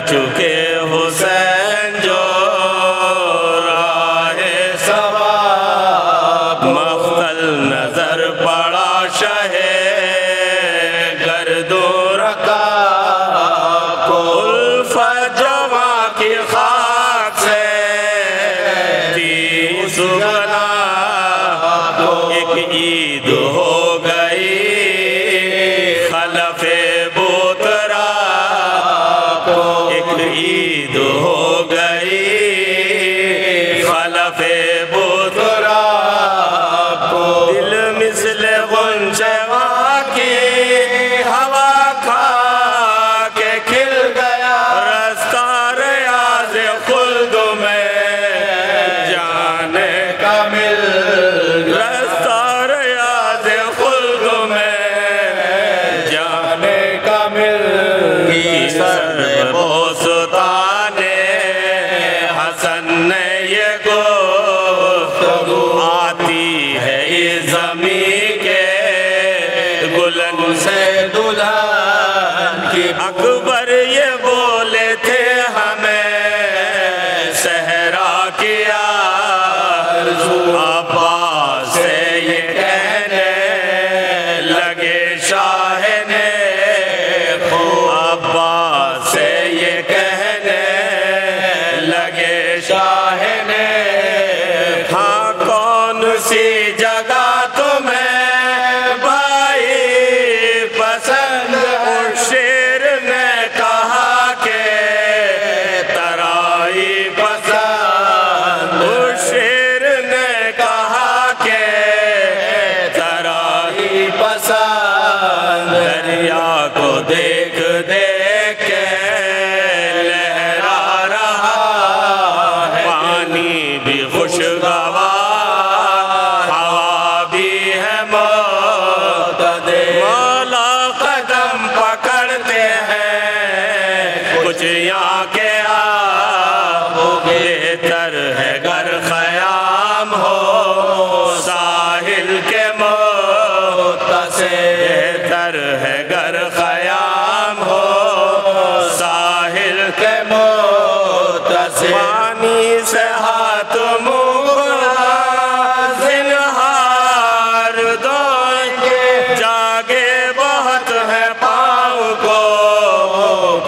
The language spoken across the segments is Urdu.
چکے حسین جو راہ ثواب، مقتل نظر پڑا شہ گرد و رکاب کو، الفت جواں کی خاک سے تیس بنا کو، ایک عید ہو گئی خلف بوترا کو، ایک عید ہو گئی خلف بوترا کو، دل مثل غنچہ کی ہوا کھا کے کھل گیا، رستہ ریاض خلد میں جانے کا مل گیا، رستہ ریاض خلد میں جانے کا مل گیا، بوستان حسن نے یہ گفتگو آتی ہے اس زمین کے گلن سے دلہن کی، اکبر یہ بولے تھے ہمیں صحرا کی آرزو، عباس سے یہ کہنے لگے شاہ نے خو، عباس سے یہ کہنے لگے شاہ نے، ہاں کون سی جگہ تمہیں بھائی پسند، اس شیر نے کہا کہ ترائی پسند، اس شیر نے کہا کہ ترائی پسند، دریا کو دیکھ دیکھ کے لہرا رہا ہے پانی بھی خوشگوار، ہوا بھی ہے معتدل، مولا قدم پکڑتے ہیں کچھ یہاں کے آہو، بہتر ہے گر خیام ہو ساحل کے متصل، بہتر ہے گر خیام ہو ساحل کے متصل، پانی سے ہاتھ منہ زنہار دھوئیں گے، جاگے بہت ہے پاؤں کو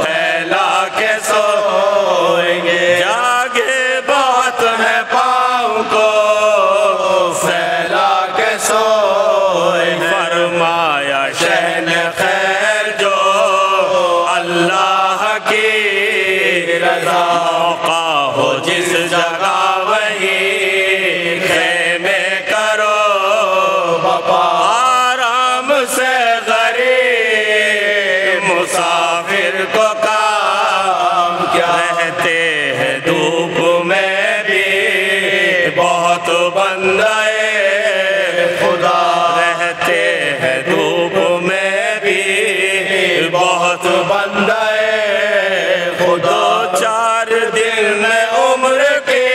پھیلا کے سوئیں گے، جاگے بہت ہے پاؤں کو پھیلا کے سوئیں گے، فرمایا شہن خیر جو اللہ کی رضا، موقع ہو جس جگہ وہیں خیمے کرو بپا، آرام سے غریب مسافر کو کام کیا، رہتے ہیں دھوپ میں بھی بہت بندے خدا، رہتے ہیں دھوپ میں بھی بہت بندے خدا، 4 دن میں عمر کی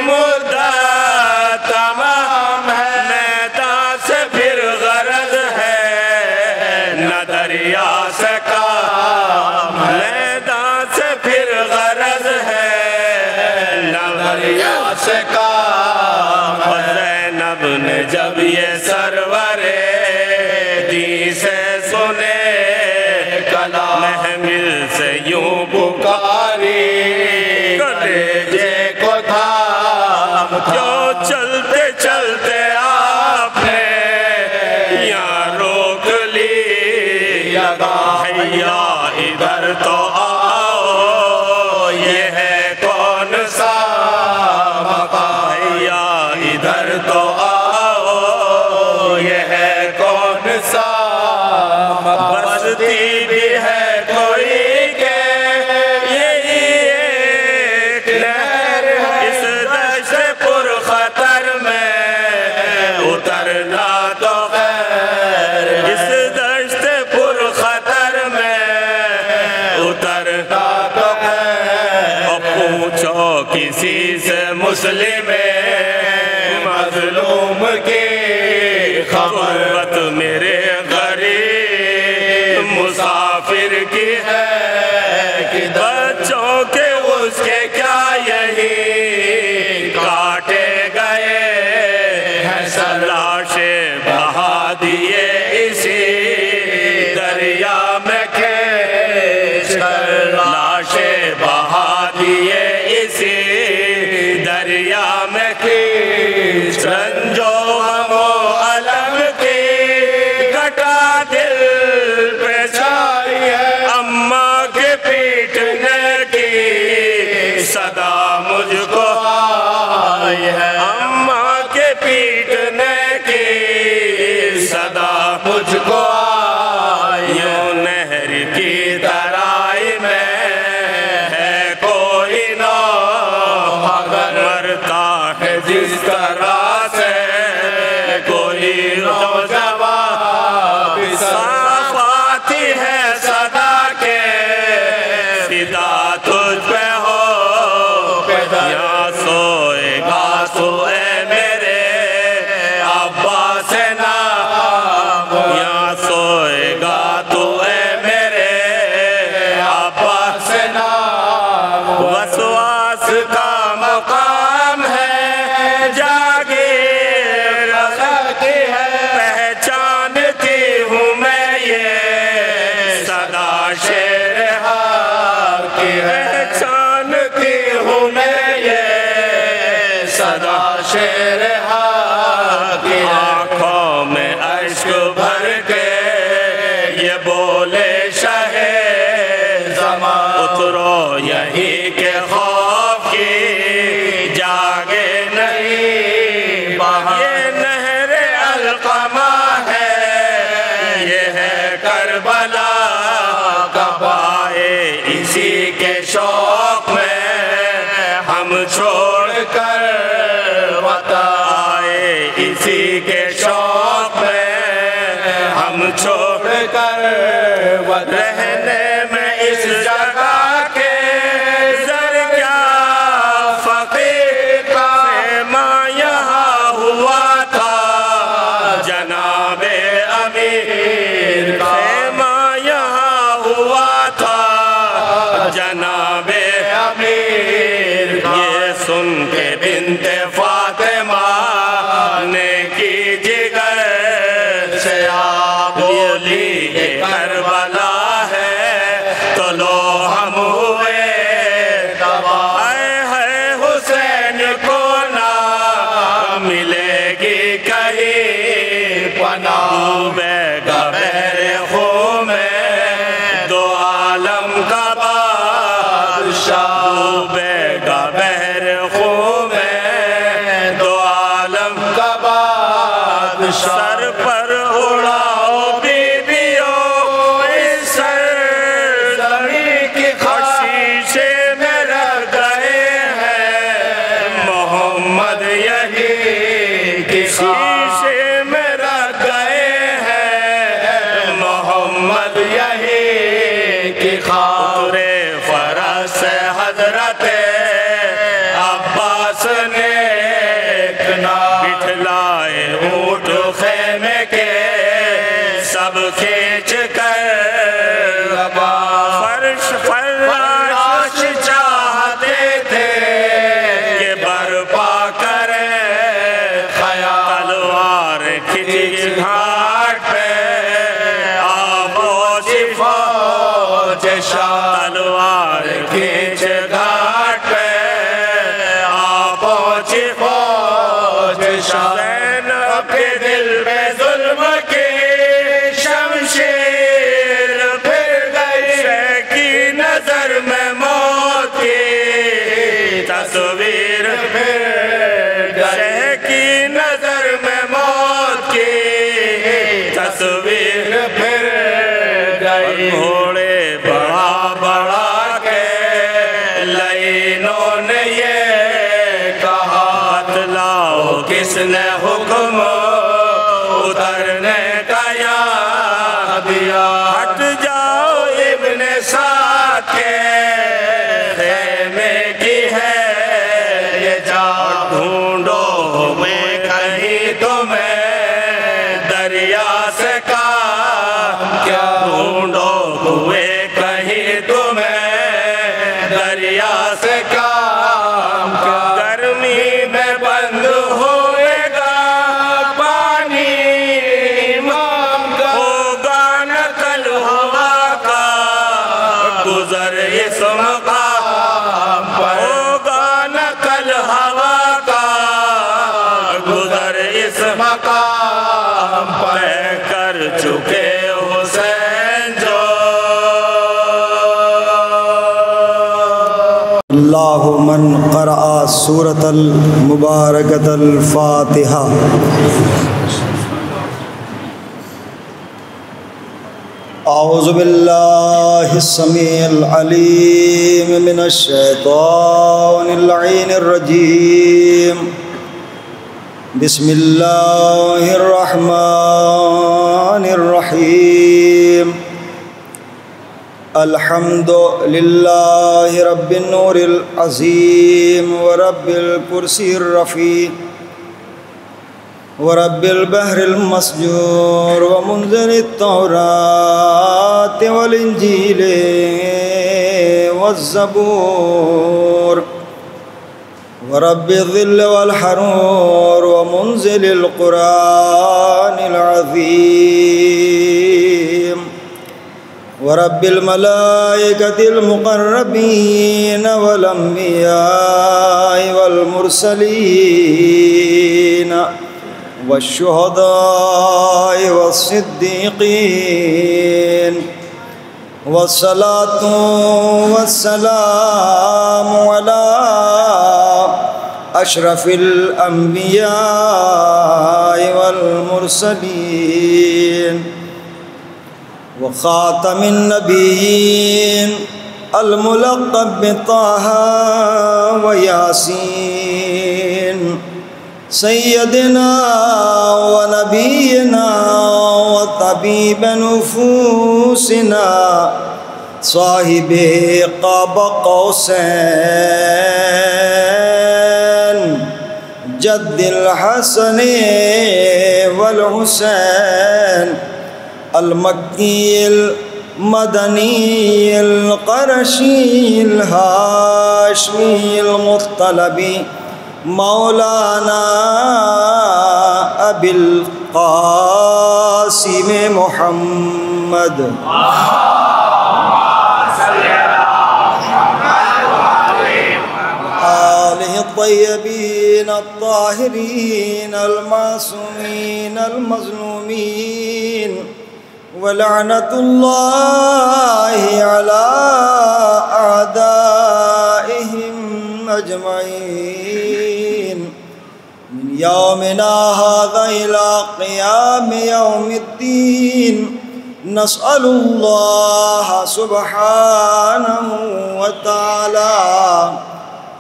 مدت تمام ہے، میدان سے پھر غرض ہے نہ دریا سے کام، میدان سے پھر غرض ہے نہ دریا سے کام، زینب نے جب یہ سرور دی سے سنے کلام، محمل سے یوں پکاری کلیجے کو تھام، جو چلتے چلتے آپ نے یہاں روک لی حیا ادھر تو آؤ، یہ ہے کون سا مقام، حیا ادھر تو آؤ، یہ ہے کون سا مقام، بستی بھی ہے کوئی کہ یہی ایک لہر ہے، اس دشت پر خطر میں اترنا تو خیر، اس دشت پر خطر میں اترنا تو خیر، اور پوچھو کسی سے مسلم مظلوم کی خبر، میرے غریب مسافر کی ہے کہ اترو یہی کہ خوف کی جاگے نہیں یہ نہر القمہ ہے یہ ہے کربلا کا بائے اسی کے شوق میں ہم چھوڑ کر وطن آئے اسی کے شوق میں ہم چھوڑ کر رہنے میں اس جگہ کے زر کیا فقیر کا خیمہ یہاں ہوا تھا جناب امیر کا خیمہ یہاں ہوا تھا جناب امیر کا یہ سن کے بنت فاطمہ نے کی جگر سے آپ بولی یہ کربلا ہے تو لو ہم ہوئے تباہ ہے حسین کو نہ ملے گی کہیں پناہ ڈوبے گا بحر خون میں دو عالم کا بادشاہ ڈوبے گا بحر خون میں دو عالم کا بادشاہ سر پر اڑاؤ بیبیوں اس سرزمین کی خشیشے میں رہ گئے ہیں محمد یہی کی خشیشے میں رہ گئے ہیں محمد یہی کی خاطرے فرس سے حضرت عباس نے بٹھلائے اونٹ خیمے کے سب کھینچ کر فرش فراش چاہتے تھے کہ برپا کریں خیال تلوار کھچ گھاٹ پہ آبوش فوج شاہ تلوار کھچ گھاٹ پہ آبوش فوج شاہ زینب کے دل میں ظلم کی شمشیر پھر گئی شہ کی نظر میں موت کی تصویر پھر گئی شہ کی نظر میں موت کی تصویر پھر گئی گھوڑے بڑھا بڑھا کے لائنوں نے یہ کہا بتلاؤ کس نے حکم اترنے کا یاد دیا ہٹ جاؤ ابن سعد کے خیمے کی ہے یہ جا ڈھونڈو میں کہیں تمہیں دریا سے کام کیا ڈھونڈو ہوئے کہیں تمہیں دریا سے کام کیا گرمی میں بند ہوئے گا پانی امام کا ہوگا نقل ہوا کا گزر اس مقام پر ہوگا نقل ہوا کا گزر اس مقام پر کر چکے حسین جو اللہ من قرأ سورة المبارکۃ الفاتحہ اعوذ باللہ السمیع العلیم من الشیطان اللعین الرجیم بسم اللہ الرحمن الرحیم الحمد للہ رب النور العظیم ورب الکرسی الرفیع ورب البحر المسجور ومنزل التوراة والانجیل والزبور ورب الظل والحرور ومنزل القرآن العظيم ورب الملائكة المقربين والأنبياء والمرسلين والشهداء والصديقين والصلاة والسلام على أشرف الأنبياء والمرسلين وخاتم النبيين الملقب بطه وياسين سيدنا ونبينا وطبيب نفوسنا صاحب قاب قوسين جد الحسن والحسين المكي المدني القرشي الهاشمي المطلبي مولانا أبي القاسم محمد آله الطيبين الطاهرين المعصومين المظلومين ولعنة الله على أعدائهم أجمعين من يومنا هذا إلى قيام يوم الدين نسأل الله سبحانه وتعالى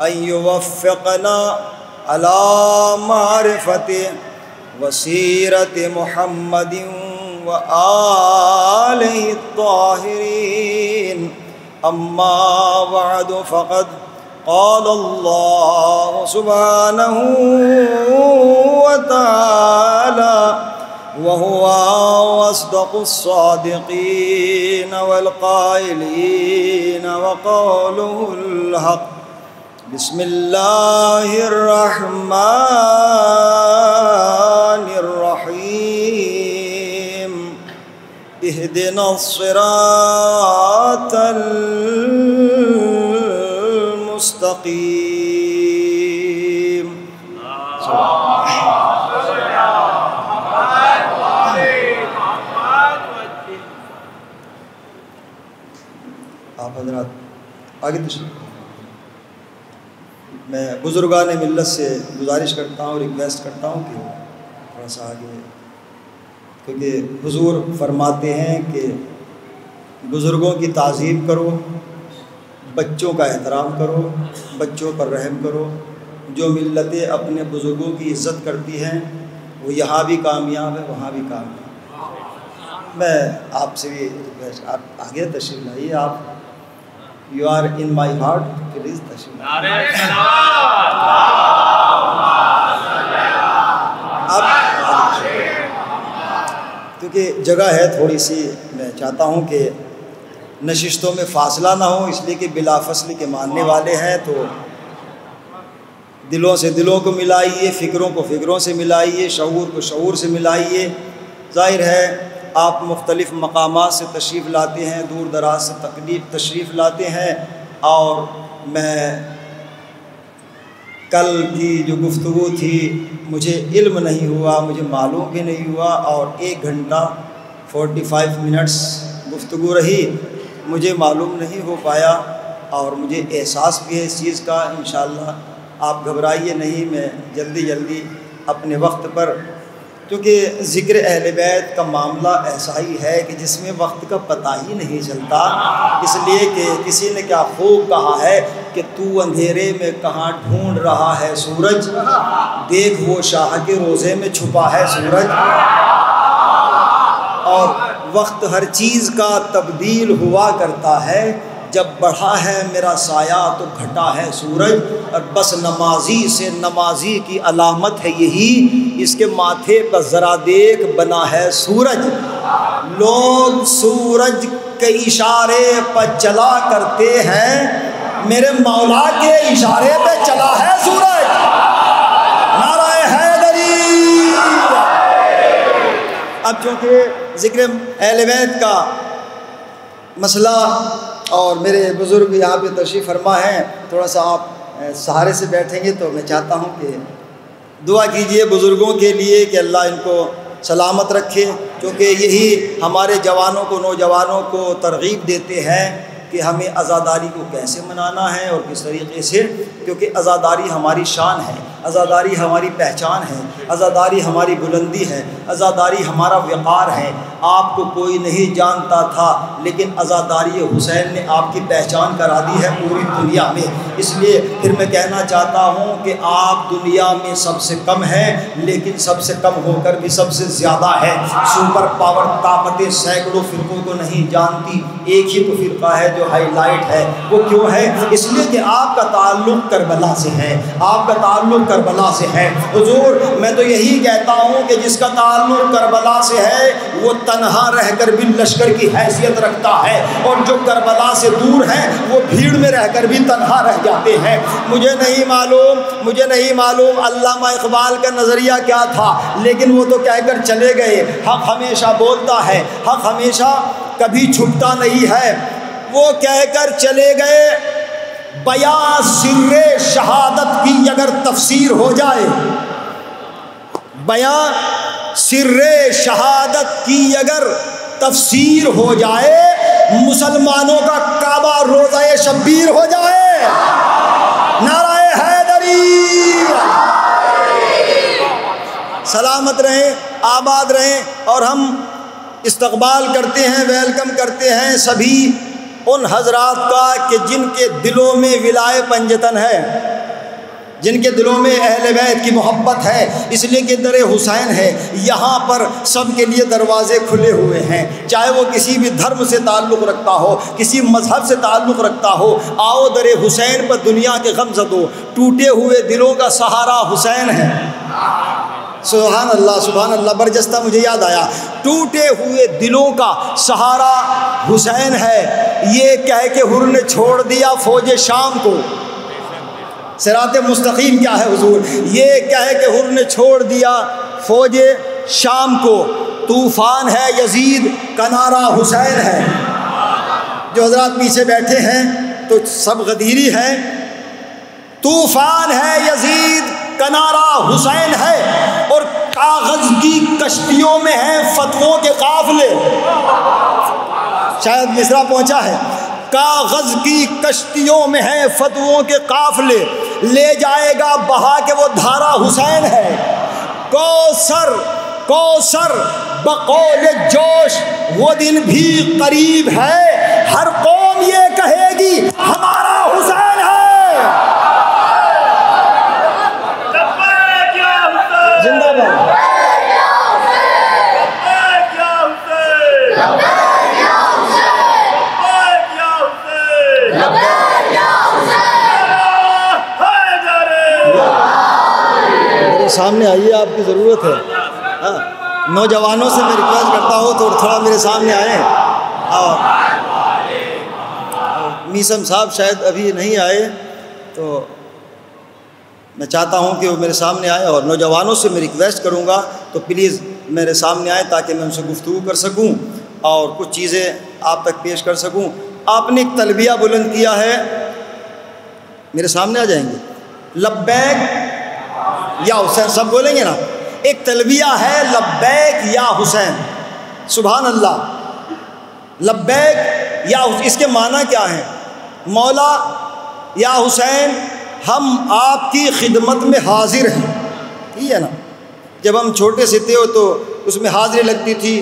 أن يوفقنا على معرفة وسيرة محمد وآله الطاهرين أما بعد فقد قال الله سبحانه وتعالى وهو أصدق الصادقين والقائلين وقوله الحق بسم الله الرحمن الرحيم اهدنا الصراط المستقيم. آپ حضرات آگے تشریف. میں بزرگان ملت سے گزارش کرتا ہوں، ریکویسٹ کرتا ہوں کہ تھوڑا سا آگے، کیونکہ حضور فرماتے ہیں کہ بزرگوں کی تعظیم کرو، بچوں کا احترام کرو، بچوں پر رحم کرو. جو ملتیں اپنے بزرگوں کی عزت کرتی ہیں وہ یہاں بھی کامیاب ہے، وہاں بھی کامیاب. میں آپ سے بھی ریکویسٹ، آپ آگے تشریف لائیے. آپ you are in my heart, please تشریف لائیے. کیونکہ جگہ ہے تھوڑی سی، میں چاہتا ہوں کہ نشستوں میں فاصلہ نہ ہو، اس لیے کہ بلا فصل کے ماننے والے ہیں، تو دلوں سے دلوں کو ملائیے، فکروں کو فکروں سے ملائیے، شعور کو شعور سے ملائیے. ظاہر ہے آپ مختلف مقامات سے تشریف لاتے ہیں، دور دراز سے تشریف لاتے ہیں، اور میں کل کی جو گفتگو تھی مجھے علم نہیں ہوا، مجھے معلوم بھی نہیں ہوا، اور 1 گھنٹہ 45 منٹس گفتگو رہی، مجھے معلوم نہیں ہو پایا، اور مجھے احساس بھی ہے اس چیز کا. انشاءاللہ آپ گھبرائیے نہیں، میں جلدی اپنے وقت پر، کیونکہ ذکر اہل بیت کا معاملہ ایسا ہی ہے کہ جس میں وقت کا پتہ ہی نہیں چلتا. اس لیے کہ کسی نے کیا خوب کہا ہے کہ تو اندھیرے میں کہاں ڈھونڈ رہا ہے سورج، دیکھ وہ شاہ کے روزے میں چھپا ہے سورج. اور وقت ہر چیز کا تبدیل ہوا کرتا ہے، جب بڑھا ہے میرا سایہ تو گھٹا ہے سورج. اور بس نمازی سے نمازی کی علامت ہے یہی، اس کے ماتھے پر ذرا دیکھ بنا ہے سورج. لوگ سورج کے اشارے پر چلا کرتے ہیں، میرے مولا کے اشارے پہ چلا ہے سورج. نعرہ حیدری. اب چونکہ ذکر اہل بیت کا مسئلہ اور میرے بزرگ یہاں پہ تشریف فرما ہیں، تھوڑا سا آپ سہارے سے بیٹھیں گے تو میں چاہتا ہوں کہ دعا کیجئے بزرگوں کے لیے کہ اللہ ان کو سلامت رکھے، کیونکہ یہی ہمارے جوانوں کو، نوجوانوں کو ترغیب دیتے ہیں کہ ہمیں عزاداری کو کیسے منانا ہے اور کس طریقے سے، کیونکہ عزاداری ہماری شان ہے، عزاداری ہماری پہچان ہے، عزاداری ہماری بلندی ہے، عزاداری ہمارا وقار ہے۔ آپ کو کوئی نہیں جانتا تھا، لیکن عزاداری حسین نے آپ کی پہچان کرا دی ہے پوری دنیا میں۔ اس لیے پھر میں کہنا چاہتا ہوں کہ آپ دنیا میں سب سے کم ہیں، لیکن سب سے کم ہو کر بھی سب سے زیادہ ہے۔ سپر پاور طاقتیں سینکڑوں فرقوں کو نہیں جانتی، ایک ہی تو فرقہ ہے جو ہائی لائٹ ہے۔ وہ کیوں ہے؟ اس لیے کہ آپ کا تعلق کربلا سے ہے، آپ کا تعلق کربلا سے ہے۔ حضور میں تو یہی کہتا ہوں کہ جس کا تعلق کربلا سے ہے وہ تنہا رہ کر بھی لشکر کی حیثیت رکھتا ہے، اور جو کربلا سے دور ہیں وہ بھیڑ میں رہ کر بھی تنہا رہ جاتے ہیں۔ مجھے نہیں معلوم علامہ اقبال کا نظریہ کیا تھا، لیکن وہ تو کہہ کر چلے گئے، حق ہمیشہ بولتا ہے، حق ہمیشہ کبھی چھپتا نہیں ہے۔ وہ کہہ کر چلے گئے، بیاں سر شہادت کی اگر تفسیر ہو جائے، بیاں سر شہادت کی اگر تفسیر ہو جائے، مسلمانوں کا کعبہ روزہ شبیر ہو جائے۔ نعرہ حیدری، سلامت رہیں، آباد رہیں۔ اور ہم استقبال کرتے ہیں، ویلکم کرتے ہیں سبھی ان حضرات کا کہ جن کے دلوں میں ولائے پنجتن ہے، جن کے دلوں میں اہل بیت کی محبت ہے، اس لیے کہ در حسین ہے۔ یہاں پر سب کے لیے دروازے کھلے ہوئے ہیں، چاہے وہ کسی بھی دھرم سے تعلق رکھتا ہو، کسی مذہب سے تعلق رکھتا ہو۔ آؤ در حسین پر دنیا کے غم زدوں، ٹوٹے ہوئے دلوں کا سہارا حسین ہے۔ سبحان اللہ، سبحان اللہ، برجستہ مجھے یاد آیا، ٹوٹے ہوئے دلوں کا سہارا حسین ہے۔ یہ کہہ کے حر نے چھوڑ دیا فوج شام کو۔ صراط مستقیم کیا ہے حضور؟ یہ کہہ کہ حر نے چھوڑ دیا فوج شام کو۔ طوفان ہے یزید کا نعرہ حسین ہے۔ جو حضرات پیچھے بیٹھے ہیں تو سب غدیری ہیں۔ طوفان ہے یزید کا نعرہ حسین ہے، اور کاغذ کی کشتیوں میں ہیں فتووں کے قافلے۔ شاید مصرع پہنچا ہے۔ کاغذ کی کشتیوں میں ہیں فتووں کے قافلے، لے جائے گا بہا کے وہ دھارا حسین ہے۔ کوثر کوثر بقول جوش وہ دن بھی قریب ہے، ہر قوم یہ کہے گی ہمارا حسین ہے۔ زندہ باد۔ سامنے آئیے، آپ کی ضرورت ہے۔ نوجوانوں سے میں ریکویسٹ کرتا ہوں تو تھوڑا میرے سامنے آئیں۔ اور میسم صاحب شاید ابھی نہیں آئے، تو میں چاہتا ہوں کہ وہ میرے سامنے آئے، اور نوجوانوں سے میں ریکویسٹ کروں گا تو پلیز میرے سامنے آئیں تاکہ میں ان سے گفتگو کر سکوں اور کچھ چیزیں آپ تک پیش کر سکوں۔ آپ نے ایک تلبیہ بلند کیا ہے، میرے سامنے آ جائیں گے؟ لبیک یا حسین، سب بولیں گے نا؟ ایک تلبیہ ہے لبیک یا حسین۔ سبحان اللہ، لبیک یا اس کے معنی کیا ہیں؟ مولا یا حسین، ہم آپ کی خدمت میں حاضر ہیں، ٹھیک ہے نا؟ جب ہم چھوٹے سے تھے تو اس میں حاضری لگتی تھی،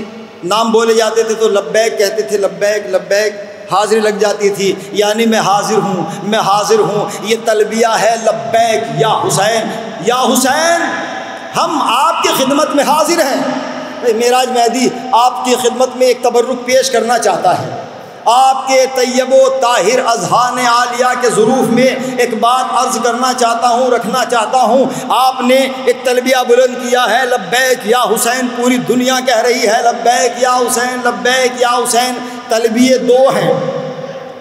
نام بولے جاتے تھے تو لبیک کہتے تھے، لبیک لبیک، حاضری لگ جاتی تھی، یعنی میں حاضر ہوں، میں حاضر ہوں۔ یہ تلبیہ ہے لبیک یا حسین۔ یا حسین، ہم آپ کی خدمت میں حاضر ہیں۔ معراج مہدی آپ کی خدمت میں ایک تبرک پیش کرنا چاہتا ہے۔ آپ کے طیب و طاہر اذہان عالیہ کے ظروف میں ایک بات عرض کرنا چاہتا ہوں، رکھنا چاہتا ہوں۔ آپ نے ایک تلبیہ بلند کیا ہے لبیک یا حسین، پوری دنیا کہہ رہی ہے لبیک یا حسین، لبیک یا حسین۔ تلبیے دو ہیں،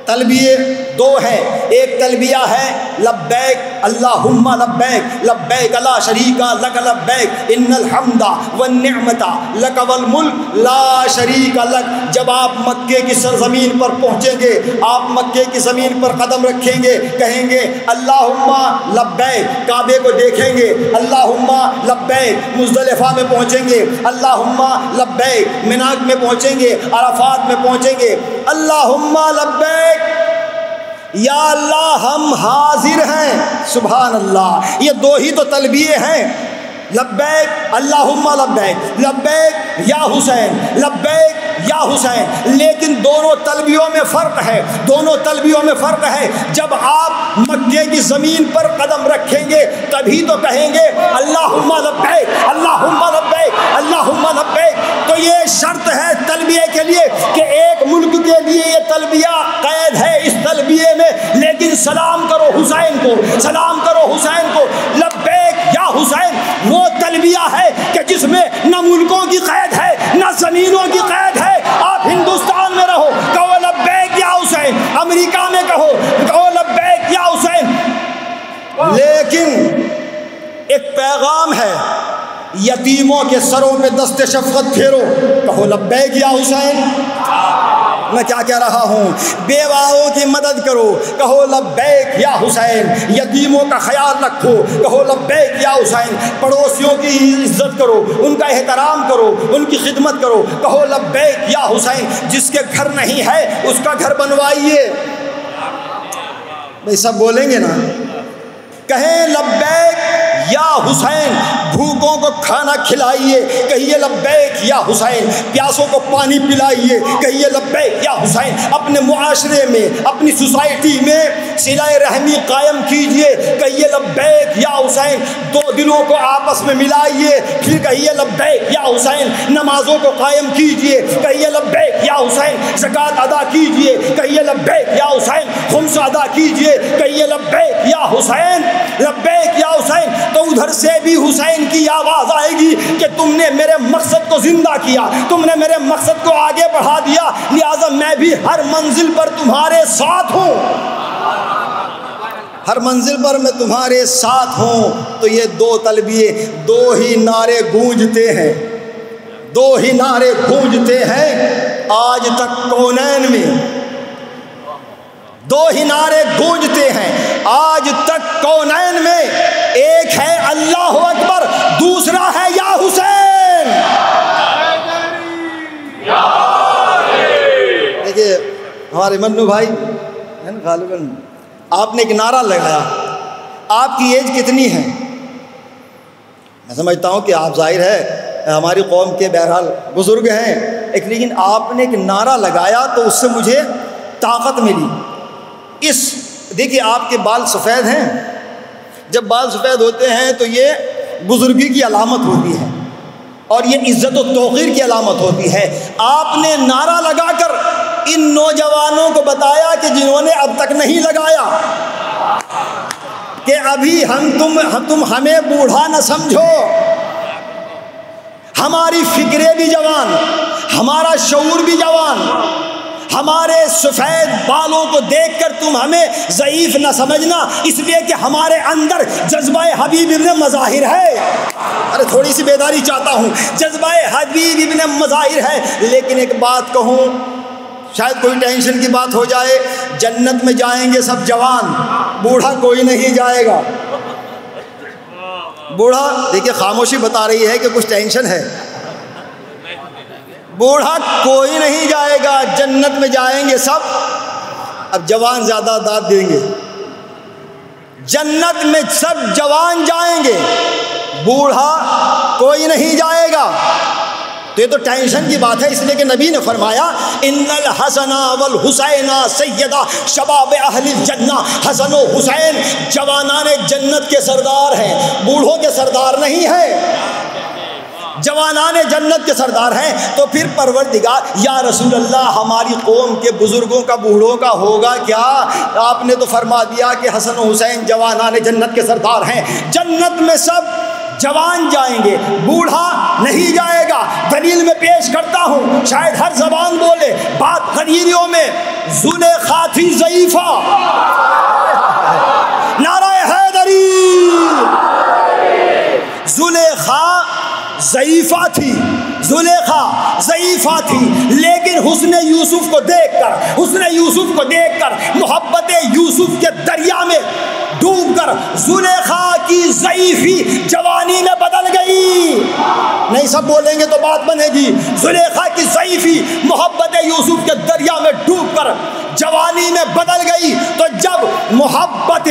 تلبیے دو ہیں، ایک تلبیہ ہے لبیک اللہم لبیک لبیک لا شریک لک لبیک ان الحمد والنعمت لک والملک لا شریک لک۔ جب آپ مکے کی سرزمین پر پہنچیں گے، آپ مکے کی زمین پر قدم رکھیں گے، کہیں گے اللہم لبیک، کعبے کو دیکھیں گے، اللہم لبیک، مزدلفہ میں پہنچیں گے، اللہم لبیک، مناک میں پہنچیں گے، عرفات میں پہنچیں گے، اللہم لبیک، یا اللہ ہم حاضر ہیں۔ سبحان اللہ، یہ دو ہی تو تلبیے ہیں، لبیک اللہم لبیک لبیک یا حسین لبیک یا حسین۔ لیکن دونوں تلبیوں میں فرق ہے، دونوں تلبیوں میں فرق ہے۔ جب آپ مکے کی زمین پر قدم رکھیں گے تبھی تو کہیں گے اللہم لبیک اللہم لبیک اللہم لبیک۔ تو یہ شرط ہے تلبیے کے لیے کہ ایک ملک کے لیے یہ تلبیہ قید ہے اس تلبیے میں، لیکن سلام کرو حسین کو، سلام کرو حسین کو، لبیک یا حسین۔ وہ تلبیہ ہے کہ جس میں نہ ملکوں کی قید ہے نہ زمینوں کی قید ہے۔ آپ ہندوستان میں رہو کہو لبیک یا حسین، امریکہ میں کہو لبیک یا حسین۔ لیکن ایک پیغام ہے، یتیموں کے سروں پہ دست شفقت پھیرو، کہو لبیک یا حسین۔ میں کیا کہہ رہا ہوں؟ بیواؤں کی مدد کرو، کہو لبیک یا حسین۔ یتیموں کا خیال رکھو، کہو لبیک یا حسین۔ پڑوسیوں کی عزت کرو، ان کا احترام کرو، ان کی خدمت کرو، کہو لبیک یا حسین۔ جس کے گھر نہیں ہے اس کا گھر بنوائیے۔ بھائی سب بولیں گے نا؟ کہیں لبیک یا حسین۔ بھوکوں کو کھانا کھلائیے، کہیے لبیک یا حسین۔ پیاسوں کو پانی پلائیے، کہیے لبیک یا حسین۔ اپنے معاشرے میں، اپنی سوسائٹی میں صلہ رحمی قائم کیجئے، کہیے لبیک یا حسین۔ دو دلوں کو آپس میں ملائیے، پھر کہیے لبیک یا حسین۔ نمازوں کو قائم کیجئے، کہیے لبیک یا حسین۔ زکوٰۃ ادا کیجئے، کہیے لبیک یا حسین۔ خمس ادا کیجئے، کہیے لبیک یا حسین لبیک یا حسین۔ تو ادھر سے بھی حسین کی آواز آئے گی کہ تم نے میرے مقصد کو زندہ کیا، تم نے میرے مقصد کو آگے بڑھا دیا، لہٰذا میں بھی ہر منزل پر تمہارے ساتھ ہوں، ہر منزل پر میں تمہارے ساتھ ہوں۔ تو یہ دو تلبیے، دو ہی نعرے گونجتے ہیں، دو ہی نعرے گونجتے ہیں آج تک کونین میں، دو ہی نعرے گونجتے ہیں آج تک کونین میں۔ ایک ہے اللہ اکبر، دوسرا ہے یا حسین۔ دیکھیے ہمارے منو بھائی غالباً آپ نے ایک نعرہ لگایا، آپ کی ایج کتنی ہے؟ میں سمجھتا ہوں کہ آپ ظاہر ہے ہماری قوم کے بہرحال بزرگ ہیں، لیکن آپ نے ایک نعرہ لگایا تو اس سے مجھے طاقت ملی۔ دیکھیے آپ کے بال سفید ہیں، جب بال سفید ہوتے ہیں تو یہ بزرگی کی علامت ہوتی ہے اور یہ عزت و توقیر کی علامت ہوتی ہے۔ آپ نے نعرہ لگا کر ان نوجوانوں کو بتایا کہ جنہوں نے اب تک نہیں لگایا کہ ابھی تم ہمیں بوڑھا نہ سمجھو، ہماری فکریں بھی جوان، ہمارا شعور بھی جوان، ہمارے سفید بالوں کو دیکھ کر تم ہمیں ضعیف نہ سمجھنا، اس لیے کہ ہمارے اندر جذبہ حبیب ابن مظاہر ہے۔ ارے تھوڑی سی بیداری چاہتا ہوں، جذبہ حبیب ابن مظاہر ہے۔ لیکن ایک بات کہوں، شاید کوئی ٹینشن کی بات ہو جائے، جنت میں جائیں گے سب جوان، بوڑھا کوئی نہیں جائے گا۔ بوڑھا دیکھیے خاموشی بتا رہی ہے کہ کچھ ٹینشن ہے۔ بوڑھا کوئی نہیں جائے گا، جنت میں جائیں گے سب۔ اب جوان زیادہ داد دیں گے، جنت میں سب جوان جائیں گے، بوڑھا کوئی نہیں جائے گا۔ تو یہ تو ٹینشن کی بات ہے، اس لیے کہ نبی نے فرمایا ان الحسن والحسین سیدہ شباب اہل الجنہ۔ حسن و حسین جوانان جنت کے سردار ہیں، بوڑھوں کے سردار نہیں ہیں، جوانان جنت کے سردار ہیں۔ تو پھر پروردگار یا رسول اللہ ہماری قوم کے بزرگوں کا بوڑھوں کا ہوگا کیا؟ آپ نے تو فرما دیا کہ حسن و حسین جوانان جنت کے سردار ہیں، جنت میں سب جوان جائیں گے، بوڑھا نہیں جائے گا۔ دلیل میں پیش کرتا ہوں، شاید ہر زبان بولے، بات غدیریوں میں زلیخا تھی ضعیفہ، نعرہ حیدری، زلیخا ضعیفہ تھی، زلیخا ضعیفہ تھی، لیکن حسن یوسف کو دیکھ کر محبت یوسف کے دریا میں ڈوب کر زلیخا کی ضعیفی جوانی میں بدل گئی۔ نہیں سب بولیں گے تو بات بنے گی۔ زلیخا کی ضعیفی محبت یوسف کے دریا میں ڈوب کر جوانی میں بدل گئی، تو جب محبت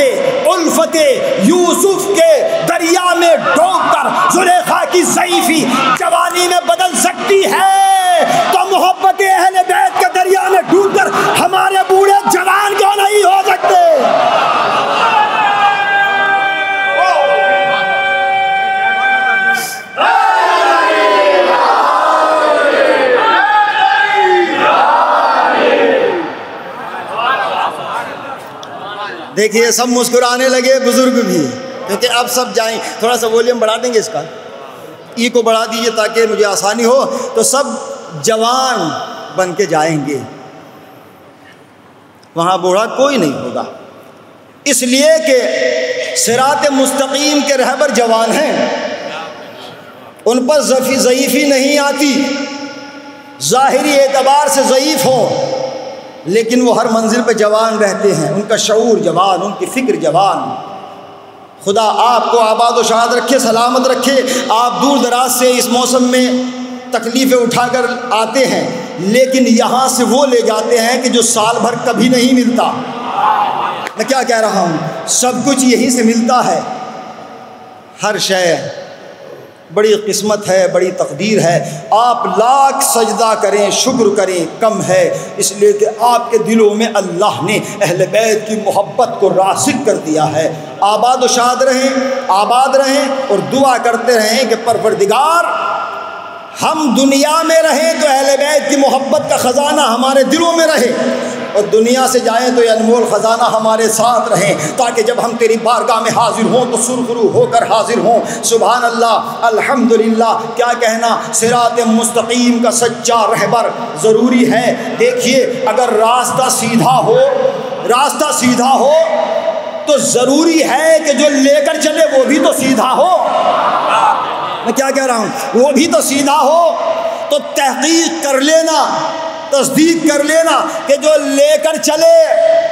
الفت یوسف کے دریا میں ڈوب کر زلیخا کی ضعیفی جوانی میں بدل سکتی ہے، تو محبت اہل بیت کے دریا میں ڈوب کر ہمارے بوڑھے جوان کیوں نہیں ہو سکتے؟ دیکھیے سب مسکرانے لگے، بزرگ بھی، کیونکہ اب سب جائیں۔ تھوڑا سا والیوم بڑھا دیں گے اس کا، ای کو بڑھا دیجئے تاکہ مجھے آسانی ہو۔ تو سب جوان بن کے جائیں گے، وہاں بوڑھا کوئی نہیں ہوگا، اس لیے کہ صراط مستقیم کے رہبر جوان ہیں، ان پر ضعیفی نہیں آتی، ظاہری اعتبار سے ضعیف ہوں لیکن وہ ہر منزل پہ جوان رہتے ہیں، ان کا شعور جوان، ان کی فکر جوان۔ خدا آپ کو آباد و شاد رکھے، سلامت رکھے۔ آپ دور دراز سے اس موسم میں تکلیفیں اٹھا کر آتے ہیں، لیکن یہاں سے وہ لے جاتے ہیں کہ جو سال بھر کبھی نہیں ملتا۔ میں کیا کہہ رہا ہوں، سب کچھ یہیں سے ملتا ہے، ہر شے بڑی قسمت ہے، بڑی تقدیر ہے۔ آپ لاکھ سجدہ کریں، شکر کریں، کم ہے، اس لیے کہ آپ کے دلوں میں اللہ نے اہل بیت کی محبت کو راسخ کر دیا ہے۔ آباد و شاد رہیں، آباد رہیں، اور دعا کرتے رہیں کہ پروردگار ہم دنیا میں رہیں تو اہل بیت کی محبت کا خزانہ ہمارے دلوں میں رہے، اور دنیا سے جائیں تو یہ انمول خزانہ ہمارے ساتھ رہیں، تاکہ جب ہم تیری بارگاہ میں حاضر ہوں تو سرخرو ہو کر حاضر ہوں۔ سبحان اللہ، الحمدللہ، کیا کہنا۔ صراط مستقیم کا سچا رہبر ضروری ہے۔ دیکھیے اگر راستہ سیدھا ہو تو ضروری ہے کہ جو لے کر چلے وہ بھی تو سیدھا ہو۔ میں کیا کہہ رہا ہوں، وہ بھی تو سیدھا ہو، تو تحقیق کر لینا، تصدیق کر لینا کہ جو لے کر چلے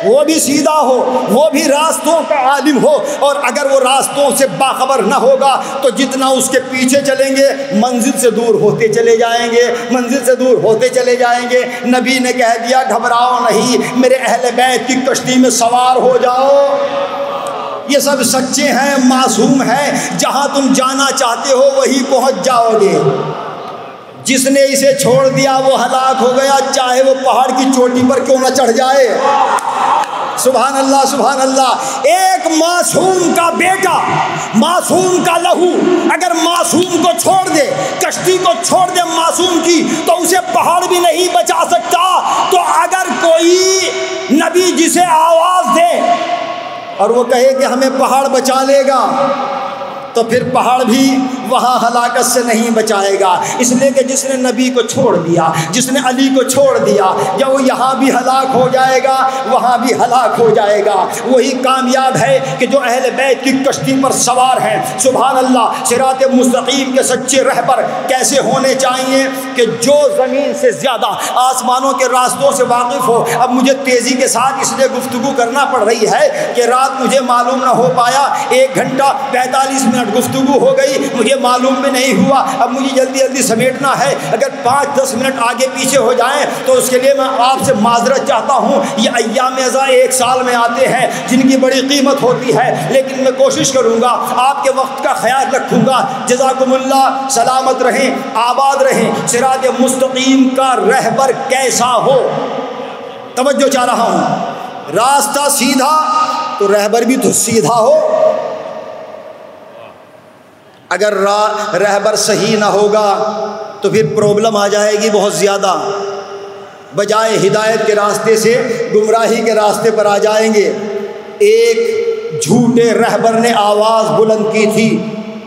وہ بھی سیدھا ہو، وہ بھی راستوں کا عالم ہو، اور اگر وہ راستوں سے باخبر نہ ہوگا تو جتنا اس کے پیچھے چلیں گے منزل سے دور ہوتے چلے جائیں گے، منزل سے دور ہوتے چلے جائیں گے۔ نبی نے کہہ دیا گھبراؤ نہیں، میرے اہل بیت کی کشتی میں سوار ہو جاؤ۔ یہ سب سچے ہیں، معصوم ہیں، جہاں تم جانا چاہتے ہو وہی پہنچ جاؤ گے۔ جس نے اسے چھوڑ دیا وہ ہلاک ہو گیا، چاہے وہ پہاڑ کی چوٹی پر کیوں نہ چڑھ جائے۔ سبحان اللہ، سبحان اللہ۔ ایک معصوم کا بیٹا، معصوم کا لہو اگر معصوم کو چھوڑ دے، کشتی کو چھوڑ دے معصوم کی، تو اسے پہاڑ بھی نہیں بچا سکتا۔ تو اگر کوئی نبی جسے آواز دے اور وہ کہے کہ ہمیں پہاڑ بچا لے گا، تو پھر پہاڑ بھی وہاں ہلاکت سے نہیں بچائے گا، اس لیے کہ جس نے نبی کو چھوڑ دیا، جس نے علی کو چھوڑ دیا، یا وہ یہاں بھی ہلاک ہو جائے گا وہاں بھی ہلاک ہو جائے گا۔ وہی کامیاب ہے کہ جو اہل بیت کی کشتی پر سوار ہیں۔ سبحان اللہ۔ صراط مستقیم کے سچے رہبر کیسے ہونے چاہیے کہ جو زمین سے زیادہ آسمانوں کے راستوں سے واقف ہو۔ اب مجھے تیزی کے ساتھ اس لیے گفتگو کرنا پڑ رہی ہے کہ رات مجھے معلوم نہ ہو پایا، 1 گھنٹہ 45 منٹ گفتگو ہو گئی، مجھے معلوم بھی نہیں ہوا۔ اب مجھے جلدی جلدی سمیٹنا ہے، اگر 5-10 منٹ آگے پیچھے ہو جائیں تو اس کے لیے میں آپ سے معذرت چاہتا ہوں۔ یہ ایام ازا 1 سال میں آتے ہیں جن کی بڑی قیمت ہوتی ہے، لیکن میں کوشش کروں گا، آپ کے وقت کا خیال رکھوں گا۔ جزاکم اللہ، سلامت رہیں، آباد رہیں۔ صراط مستقیم کا رہبر کیسا ہو؟ توجہ چاہ رہا ہوں، راستہ سیدھا تو رہبر بھی تو سیدھا ہو۔ اگر رہبر صحیح نہ ہوگا تو پھر پرابلم آ جائے گی بہت زیادہ، بجائے ہدایت کے راستے سے گمراہی کے راستے پر آ جائیں گے۔ ایک جھوٹے رہبر نے آواز بلند کی تھی،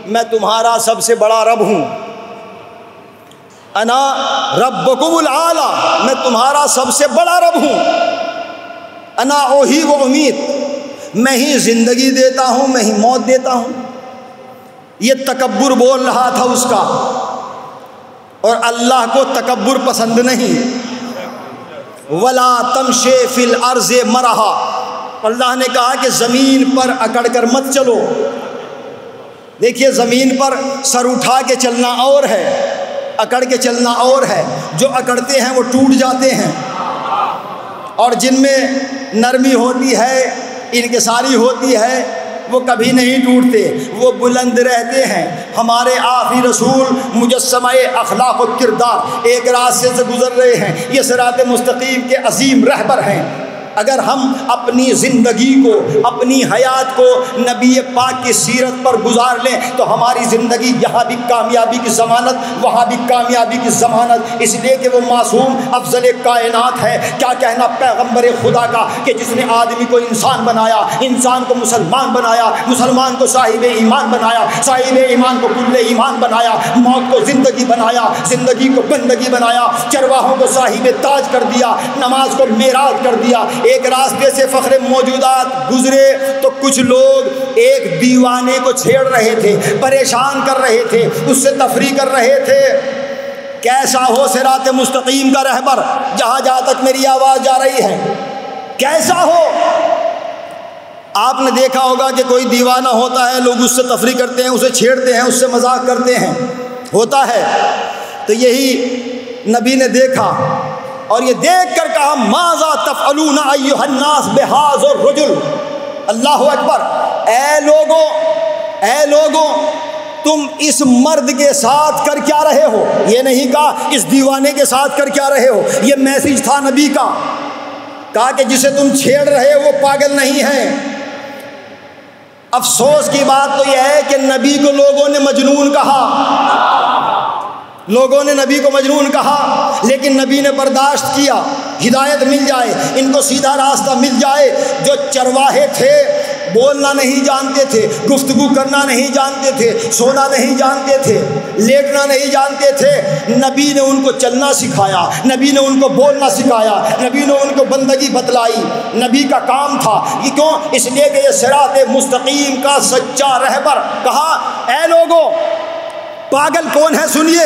میں تمہارا سب سے بڑا رب ہوں، انا ربکم العالی، میں تمہارا سب سے بڑا رب ہوں۔ انا اوہی و امید، میں ہی زندگی دیتا ہوں، میں ہی موت دیتا ہوں۔ یہ تکبر بول رہا تھا اس کا، اور اللہ کو تکبر پسند نہیں۔ ولا تمشی فی الارض مرحا، اللہ نے کہا کہ زمین پر اکڑ کر مت چلو۔ دیکھیے زمین پر سر اٹھا کے چلنا اور ہے، اکڑ کے چلنا اور ہے۔ جو اکڑتے ہیں وہ ٹوٹ جاتے ہیں، اور جن میں نرمی ہوتی ہے، انکساری ہوتی ہے، وہ کبھی نہیں ٹوٹتے، وہ بلند رہتے ہیں۔ ہمارے آخری رسول مجسمہ اخلاق و کردار ایک راستے سے گزر رہے ہیں، یہ صراط مستقیم کے عظیم رہبر ہیں۔ اگر ہم اپنی زندگی کو، اپنی حیات کو نبی پاک کی سیرت پر گزار لیں تو ہماری زندگی یہاں بھی کامیابی کی ضمانت، وہاں بھی کامیابی کی ضمانت، اس لیے کہ وہ معصوم افضل کائنات ہے۔ کیا کہنا پیغمبر خدا کا کہ جس نے آدمی کو انسان بنایا، انسان کو مسلمان بنایا، مسلمان کو صاحب ایمان بنایا، صاحب ایمان کو کل ایمان بنایا، موت کو زندگی بنایا، زندگی کو بندگی بنایا، چرواہوں کو صاحب تاج کر دیا، نماز کو معراج کر دیا۔ ایک راستے سے فخر موجودات گزرے تو کچھ لوگ ایک دیوانے کو چھیڑ رہے تھے، پریشان کر رہے تھے، اس سے تفریح کر رہے تھے۔ کیسا ہو صراط مستقیم کا رہبر، جہاں جہاں تک میری آواز جا رہی ہے، کیسا ہو؟ آپ نے دیکھا ہوگا کہ کوئی دیوانہ ہوتا ہے، لوگ اس سے تفریح کرتے ہیں، اسے چھیڑتے ہیں، اس سے مذاق کرتے ہیں، ہوتا ہے۔ تو یہی نبی نے دیکھا اور یہ دیکھ کر کہا ماذا تفعلون ایھا الناس بہذا الرجل، اللہ اکبر، اے لوگوں تم اس مرد کے ساتھ کر کیا رہے ہو؟ یہ نہیں کہا اس دیوانے کے ساتھ کر کیا رہے ہو، یہ میسج تھا نبی کا۔ کہا کہ جسے تم چھیڑ رہے ہو وہ پاگل نہیں ہے۔ افسوس کی بات تو یہ ہے کہ نبی کو لوگوں نے مجنون کہا، لوگوں نے نبی کو مجنون کہا، لیکن نبی نے برداشت کیا۔ ہدایت مل جائے، ان کو سیدھا راستہ مل جائے۔ جو چرواہے تھے بولنا نہیں جانتے تھے، گفتگو کرنا نہیں جانتے تھے، سونا نہیں جانتے تھے، لیٹنا نہیں جانتے تھے، نبی نے ان کو چلنا سکھایا، نبی نے ان کو بولنا سکھایا، نبی نے ان کو بندگی بتلائی۔ نبی کا کام تھا یہ، کیوں؟ اس لیے کہ یہ صراط مستقیم کا سچا رہبر۔ کہا اے لوگوں، پاگل کون ہے سنیے۔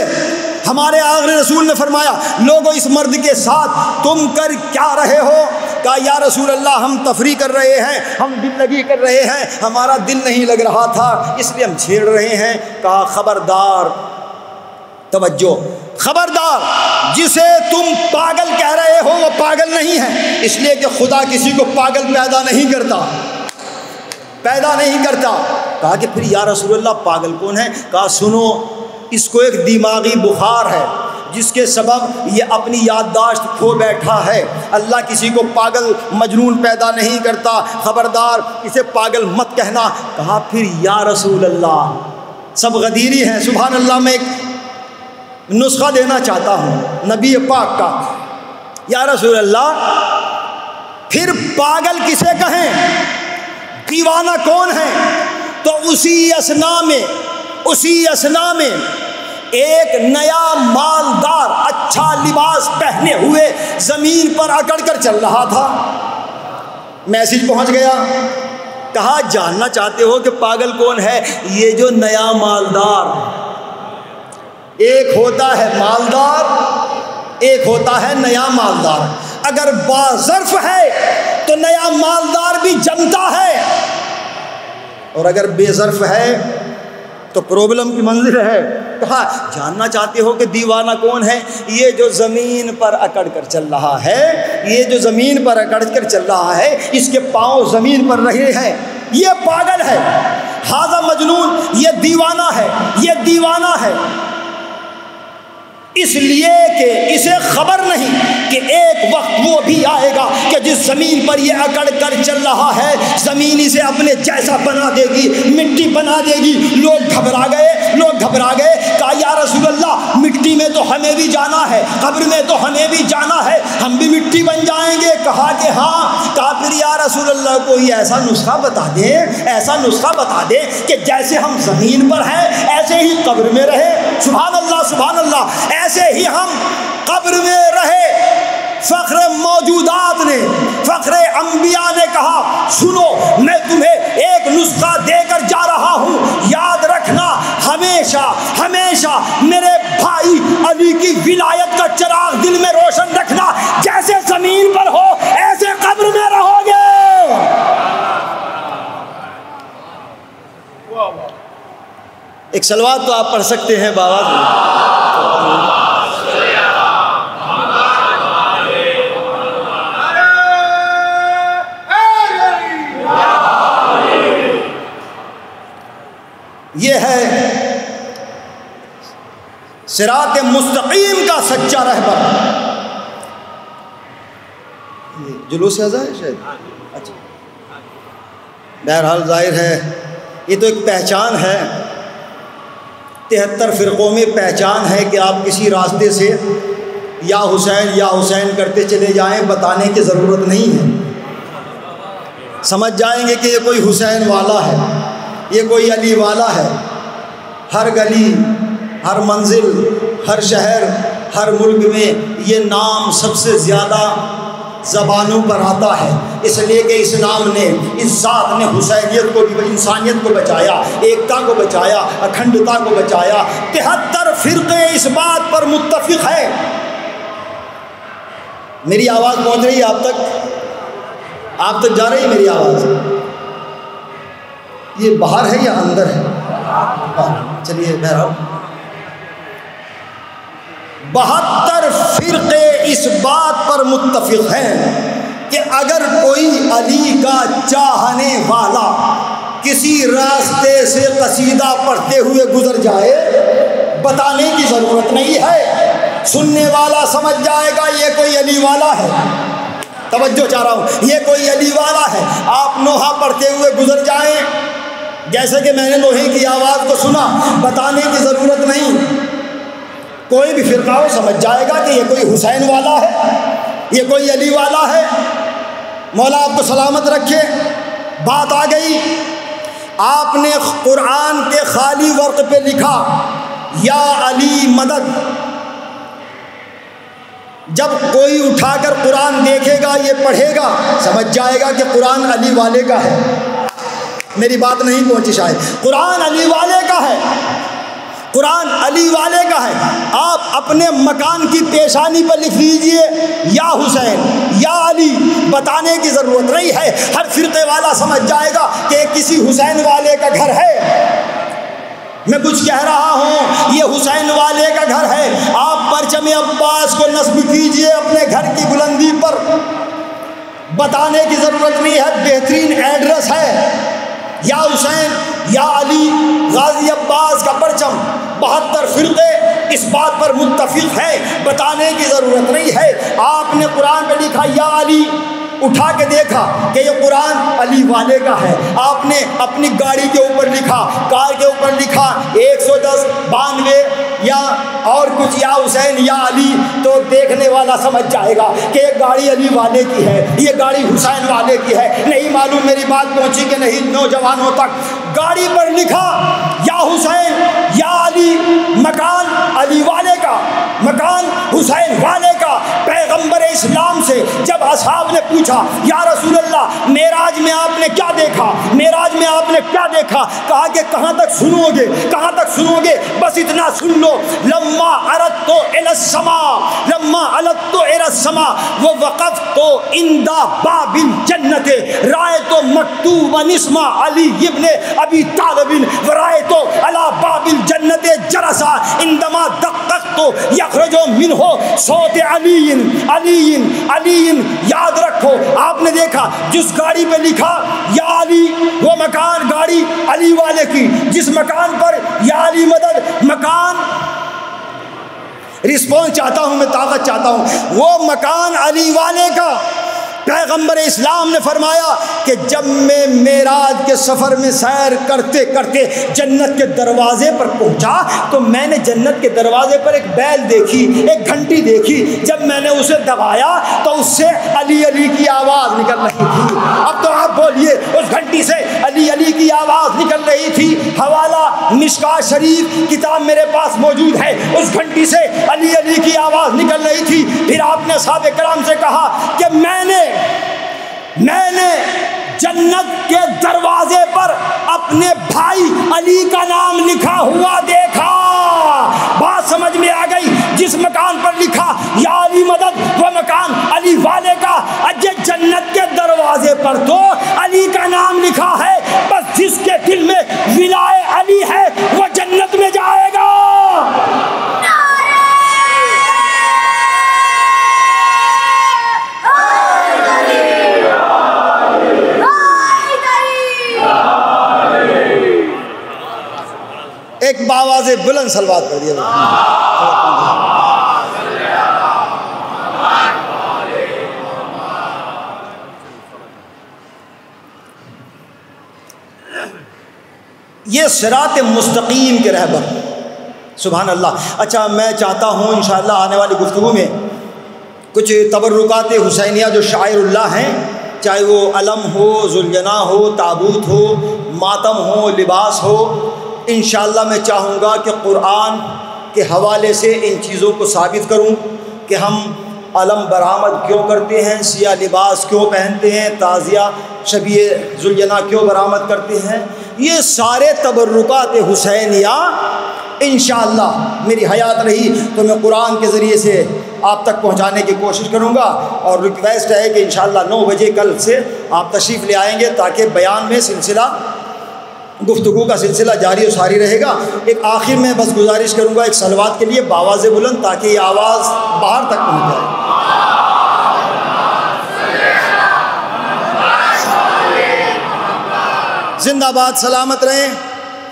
ہمارے آخری رسول نے فرمایا لوگوں اس مرد کے ساتھ تم کر کیا رہے ہو؟ کہا یا رسول اللہ ہم تفریح کر رہے ہیں، ہم دل لگی کر رہے ہیں، ہمارا دل نہیں لگ رہا تھا اس لیے ہم چھیڑ رہے ہیں۔ کہا خبردار، توجہ، خبردار، جسے تم پاگل کہہ رہے ہو وہ پاگل نہیں ہے، اس لیے کہ خدا کسی کو پاگل پیدا نہیں کرتا، پیدا نہیں کرتا۔ کہا کہ پھر یا رسول اللہ پاگل کون ہے؟ کہا سنو، اس کو ایک دماغی بخار ہے جس کے سبب یہ اپنی یادداشت کھو بیٹھا ہے۔ اللہ کسی کو پاگل مجنون پیدا نہیں کرتا، خبردار اسے پاگل مت کہنا۔ کہا پھر یا رسول اللہ، سب غدیری ہیں، سبحان اللہ، میں ایک نسخہ دینا چاہتا ہوں نبی پاک کا۔ یا رسول اللہ پھر پاگل کسے کہیں؟ دیوانہ کون ہے؟ تو اسی اسنا میں ایک نیا مالدار اچھا لباس پہنے ہوئے زمین پر اکڑ کر چل رہا تھا۔ میسج پہنچ گیا۔ کہا جاننا چاہتے ہو کہ پاگل کون ہے؟ یہ جو نیا مالدار، ایک ہوتا ہے مالدار، ایک ہوتا ہے نیا مالدار۔ اگر باظرف ہے تو نیا مالدار بھی جمتا ہے، اور اگر بے ظرف ہے تو پرابلم کی منزل ہے۔ کہا جاننا چاہتے ہو کہ دیوانہ کون ہے؟ یہ جو زمین پر اکڑ کر چل رہا ہے، یہ جو زمین پر اکڑ کر چل رہا ہے، اس کے پاؤں زمین پر رہے ہیں، یہ پاگل ہے۔ ھذا مجنون، یہ دیوانہ ہے، یہ دیوانہ ہے، اس لیے کہ اسے خبر نہیں کہ ایک وقت وہ بھی آئے گا کہ جس زمین پر یہ اکڑ کر چل رہا ہے زمین اسے اپنے جیسا بنا دے گی، مٹی بنا دے گی۔ لوگ گھبرا گئے، کہا یا رسول اللہ مٹی میں تو ہمیں بھی جانا ہے، قبر میں تو ہمیں بھی جانا ہے، ہم بھی مٹی بن جائیں گے۔ کہا کہ ہاں۔ کہا پھر یا رسول اللہ کوئی ایسا نسخہ بتا دیں، ایسا نسخہ بتا دیں کہ جیسے ہم زمین پر ہیں ایسے ہی قبر میں رہے۔ سبحان اللہ، سبحان اللہ، ایسے ہی ہم قبر میں رہے۔ فخر فخر انبیاء نے کہا سنو میں تمہیں ایک نسخہ دے کر جا رہا ہوں، یاد رکھنا ہمیشہ ہمیشہ میرے بھائی علی کی ولایت کا چراغ دل میں روشن رکھنا، جیسے زمین پر ہو ایسے قبر میں رہو گے۔ ایک صلوات تو آپ پڑھ سکتے ہیں بابا۔ یہ ہے صراط مستقیم کا سچا رہبر۔ جلوس ازا ہے شاید، اچھا بہرحال ظاہر ہے یہ تو ایک پہچان ہے، 73 فرقوں میں پہچان ہے کہ آپ کسی راستے سے یا حسین کرتے چلے جائیں، بتانے کی ضرورت نہیں ہے، سمجھ جائیں گے کہ یہ کوئی حسین والا ہے، یہ کوئی علی والا ہے۔ ہر گلی، ہر منزل، ہر شہر، ہر ملک میں یہ نام سب سے زیادہ زبانوں پر آتا ہے، اس لیے کہ اس نام نے، اس ذات نے حسینیت کو بھی، انسانیت کو بچایا، ایکتا کو بچایا، اکھنڈتا کو بچایا۔ 73 فرقے اس بات پر متفق ہے۔ میری آواز پہنچ رہی ہے آپ تک؟ آپ تک جا رہی ہے میری آواز؟ یہ باہر ہے یا اندر ہے؟ چلیے بہرحال 72 فرقے اس بات پر متفق ہیں کہ اگر کوئی علی کا چاہنے والا کسی راستے سے قصیدہ پڑھتے ہوئے گزر جائے، بتانے کی ضرورت نہیں ہے، سننے والا سمجھ جائے گا یہ کوئی علی والا ہے۔ توجہ چاہ رہا ہوں، یہ کوئی علی والا ہے۔ آپ نوحہ پڑھتے ہوئے گزر جائیں، جیسے کہ میں نے لوہے کی آواز کو سنا، بتانے کی ضرورت نہیں، کوئی بھی فرقہ ہو سمجھ جائے گا کہ یہ کوئی حسین والا ہے، یہ کوئی علی والا ہے۔ مولا آپ کو سلامت رکھے۔ بات آ گئی، آپ نے قرآن کے خالی ورق پہ لکھا یا علی مدد۔ جب کوئی اٹھا کر قرآن دیکھے گا، یہ پڑھے گا، سمجھ جائے گا کہ قرآن علی والے کا ہے۔ میری بات نہیں پہنچی شاید، قرآن علی والے کا ہے، قرآن علی والے کا ہے۔ آپ اپنے مکان کی پیشانی پر لکھ لیجئے یا حسین یا علی، بتانے کی ضرورت نہیں ہے، ہر فرقے والا سمجھ جائے گا کہ کسی حسین والے کا گھر ہے۔ میں کچھ کہہ رہا ہوں، یہ حسین والے کا گھر ہے۔ آپ پرچم عباس کو نصب کیجئے اپنے گھر کی بلندی پر، بتانے کی ضرورت نہیں ہے، بہترین ایڈریس ہے۔ یا حسین یا علی، غازی عباس کا پرچم۔ 72 فرقے اس بات پر متفق ہے، بتانے کی ضرورت نہیں ہے۔ آپ نے قرآن پہ لکھا یا علی، اٹھا کے دیکھا کہ یہ قرآن علی والے کا ہے۔ آپ نے اپنی گاڑی کے اوپر لکھا، کار کے اوپر لکھا 110 92 یا اور کچھ یا حسین یا علی، تو دیکھنے والا سمجھ جائے گا کہ یہ گاڑی علی والے کی ہے، یہ گاڑی حسین والے کی ہے۔ نہیں معلوم میری بات پہنچی کہ نہیں نوجوانوں تک؟ گاڑی پر لکھا یا حسین یا علی، مکان علی والے کا، مکان حسین والے کا۔ پیغمبر اسلام سے جب اصحاب نے پوچھا یا رسول اللہ معراج میں آپ نے کیا دیکھا، معراج میں آپ نے کیا دیکھا، کہا کہ کہاں تک سنو گے، کہاں تک سنو گے، بس اتنا سن لو، لما اردت الى السماء، لما اردت الى السماء ووقفت عند باب الجنت رأيت مكتوبا اسم علي ابن ابي طالب ورأيت على باب الجنت جرسا عندما دققت يخرج منه صوت علی علی علی۔ یاد رکھو، آپ نے دیکھا جس گاڑی پہ لکھا یا علی، وہ مکان گاڑی علی والے کی، جس مکان پر یا علی مدد، مکان رسپانس چاہتا ہوں میں، طاقت چاہتا ہوں، وہ مکان علی والے کا۔ پیغمبر اسلام نے فرمایا کہ جب میں معراج کے سفر میں سیر کرتے کرتے جنت کے دروازے پر پہنچا تو میں نے جنت کے دروازے پر ایک بیل دیکھی، ایک گھنٹی دیکھی۔ جب میں نے اسے دبایا تو اس سے علی علی کی آواز نکل رہی تھی۔ اب تو آپ بولیے، اس گھنٹی سے علی علی کی آواز نکل رہی تھی۔ حوالہ مشکات شریف کتاب میرے پاس موجود ہے، اس گھنٹی سے علی علی کی آواز نکل رہی تھی۔ پھر آپ نے صحابہ کرام سے کہا کہ میں نے میں نے جنت کے دروازے پر اپنے بھائی علی کا نام لکھا ہوا دیکھا. بات سمجھ میں آ گئی؟ جس مکان پر لکھا یا علی مدد وہ مکان علی والے کا. اجے جنت کے دروازے پر تو علی کا نام لکھا ہے، بس جس کے دل میں ولائے علی ہے وہ جنت میں جائے گا. ایک باواز بلند صلوات کر دیا. یہ صراط مستقیم کے رہبر. سبحان اللہ. اچھا میں چاہتا ہوں انشاءاللہ آنے والی گفتگو میں کچھ تبرکات حسینیہ جو شاعر اللہ ہیں، چاہے وہ علم ہو، ذوالجناح ہو، تابوت ہو، ماتم ہو، لباس ہو، انشاءاللہ میں چاہوں گا کہ قرآن کے حوالے سے ان چیزوں کو ثابت کروں کہ ہم علم برآمد کیوں کرتے ہیں، سیاہ لباس کیوں پہنتے ہیں، تعزیہ شبیہ ذوالجناح کیوں برآمد کرتے ہیں. یہ سارے تبرکات حسینیہ انشاءاللہ میری حیات رہی تو میں قرآن کے ذریعے سے آپ تک پہنچانے کی کوشش کروں گا. اور ریکویسٹ ہے کہ انشاءاللہ 9 بجے کل سے آپ تشریف لے آئیں گے تاکہ بیان میں گفتگو کا سلسلہ جاری و ساری رہے گا. ایک آخر میں بس گزارش کروں گا ایک صلوات کے لیے باواز بلند، تاکہ یہ آواز باہر تک پہنچ جائے. زندہ باد، سلامت رہیں،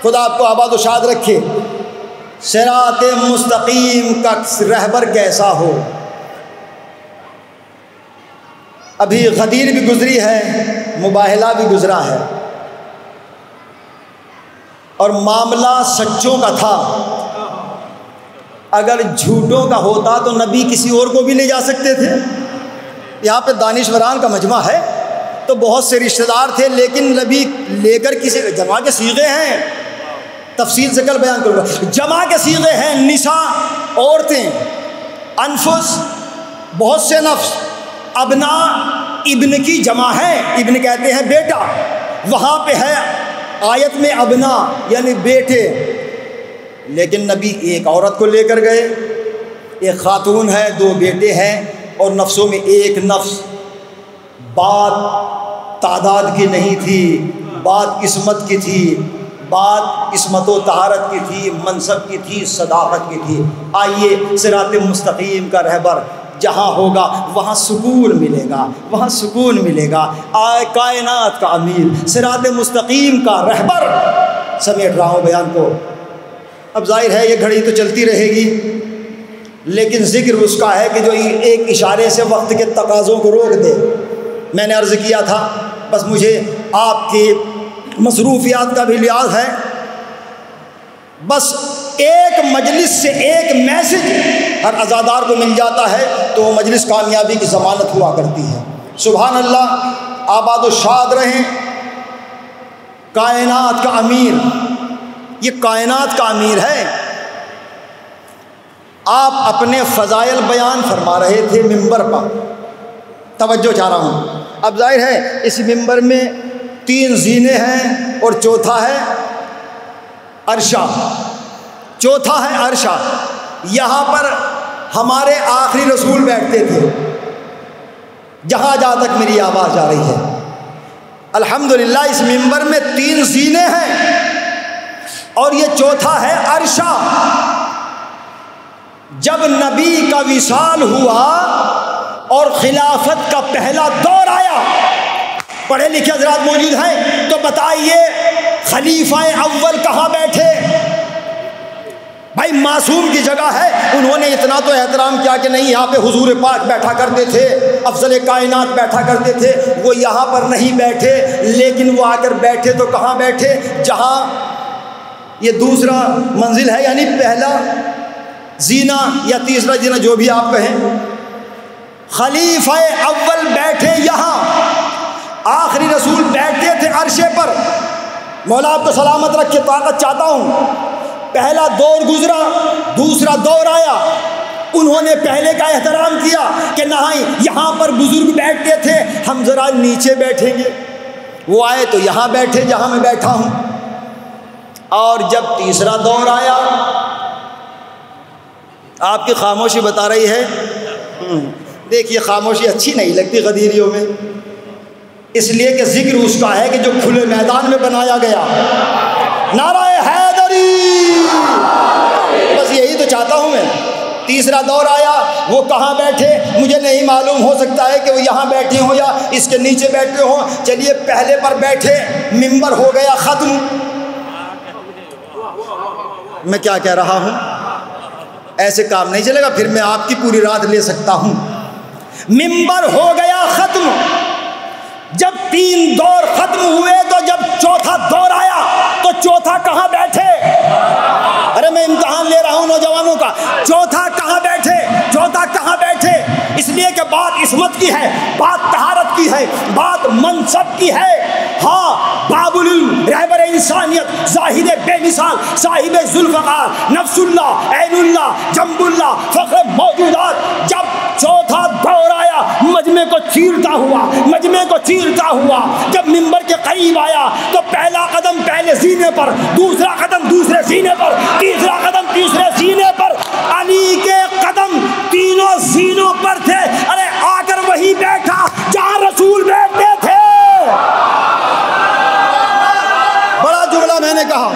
خدا آپ کو آباد و شاد رکھے. صراط مستقیم کا رہبر کیسا ہو. ابھی غدیر بھی گزری ہے، مباہلہ بھی گزرا ہے، اور معاملہ سچوں کا تھا. اگر جھوٹوں کا ہوتا تو نبی کسی اور کو بھی لے جا سکتے تھے. یہاں پہ دانشوران کا مجمع ہے تو بہت سے رشتہ دار تھے، لیکن نبی لے کر کسی جمع کے صیغے ہیں، تفصیل سے کل بیان کروں گا. جمع کے صیغے ہیں نساء، عورتیں، انفس، بہت سے نفس، ابنا، ابن کی جمع ہے، ابن کہتے ہیں بیٹا. وہاں پہ ہے آیت میں ابنا یعنی بیٹے، لیکن نبی ایک عورت کو لے کر گئے. ایک خاتون ہے، 2 بیٹے ہیں، اور نفسوں میں ایک نفس. بات تعداد کی نہیں تھی، بات قسمت کی تھی، بات قسمت و طہارت کی تھی، منصب کی تھی، صداقت کی تھی. آئیے صراط مستقیم کا رہبر جہاں ہوگا وہاں سکون ملے گا، وہاں سکون ملے گا. کائنات کا امیر، صراط مستقیم کا رہبر. سمیٹ رہا ہوں بیان کو. اب ظاہر ہے یہ گھڑی تو چلتی رہے گی، لیکن ذکر اس کا ہے کہ جو ایک اشارے سے وقت کے تقاضوں کو روک دے. میں نے عرض کیا تھا بس مجھے آپ کی مصروفیات کا بھی لحاظ ہے. بس ایک مجلس سے ایک میسج ہر عزادار کو مل جاتا ہے تو وہ مجلس کامیابی کی ضمانت ہوا کرتی ہے. سبحان اللہ. آباد و شاد رہیں. کائنات کا امیر، یہ کائنات کا امیر ہے. آپ اپنے فضائل بیان فرما رہے تھے ممبر پر، توجہ چاہ رہا ہوں. اب ظاہر ہے اس ممبر میں 3 زینے ہیں اور چوتھا ہے عرشہ. چوتھا ہے عرشہ. یہاں پر ہمارے آخری رسول بیٹھتے تھے، جہاں تک میری آواز جا رہی ہے. الحمدللہ اس ممبر میں 3 زینے ہیں اور یہ چوتھا ہے عرشہ. جب نبی کا وصال ہوا اور خلافت کا پہلا دور آیا، پڑھے لکھے حضرات موجود ہیں تو بتائیے خلیفہ اول کہاں بیٹھے؟ بھائی معصوم کی جگہ ہے. انہوں نے اتنا تو احترام کیا کہ نہیں یہاں پہ حضور پاک بیٹھا کرتے تھے، افضل کائنات بیٹھا کرتے تھے، وہ یہاں پر نہیں بیٹھے. لیکن وہ آ کر بیٹھے تو کہاں بیٹھے؟ جہاں یہ دوسرا منزل ہے، یعنی پہلا زینہ یا تیسرا زینہ جو بھی آپ کہیں. خلیفہ اول بیٹھے یہاں، آخری رسول بیٹھتے تھے عرشے پر. مولا آپ کو سلامت رکھے، طاقت چاہتا ہوں. پہلا دور گزرا، دوسرا دور آیا. انہوں نے پہلے کا احترام کیا کہ نہیں یہاں پر بزرگ بیٹھتے تھے، ہم ذرا نیچے بیٹھیں گے، وہ آئے تو یہاں بیٹھے جہاں میں بیٹھا ہوں۔ اور جب تیسرا دور آیا، آپ کی خاموشی بتا رہی ہے، دیکھیے خاموشی اچھی نہیں لگتی غدیریوں میں، اس لیے کہ ذکر اس کا ہے کہ جو کھلے میدان میں بنایا گیا۔ نعرہ حیدری، بس یہی تو چاہتا ہوں میں۔ تیسرا دور آیا، وہ کہاں بیٹھے مجھے نہیں معلوم، ہو سکتا ہے کہ وہ یہاں بیٹھے ہوں یا اس کے نیچے بیٹھے ہوں۔ چلیے پہلے پر بیٹھے، منبر ہو گیا ختم۔ میں کیا کہہ رہا ہوں؟ ایسے کام نہیں چلے گا، پھر میں آپ کی پوری رات لے سکتا ہوں۔ منبر ہو گیا ختم۔ جب 3 دور ختم ہوئے تو جب چوتھا دور آیا تو چوتھا کہاں بیٹھے؟ ارے میں امتحان لے رہا ہوں نوجوانوں کا، چوتھا کہاں بیٹھے؟ چوتھا کہاں بیٹھے؟ اس لیے کہ بات عصمت کی ہے، بات طہارت کی ہے، بات منصب کی ہے۔ ہاں، باب العلم، رہبر انسانیت، زاہد بے مثال، صاحب ذوالفقار، نفس اللہ، عین اللہ، جنب اللہ، فخر موجودات۔ جب چوتھا دور آیا، مجمع کو چیرتا ہوا، جب منبر کے قریب آیا تو پہلا قدم پہلے سینے پر، دوسرا قدم دوسرے سینے پر، تیسرا قدم تیسرے سینے پر۔ علی کے قدم تینوں سینوں پر تھے۔ ارے آ کر وہی بیٹھا جہاں رسول بیٹھتے تھے۔ بڑا جملہ میں نے کہا۔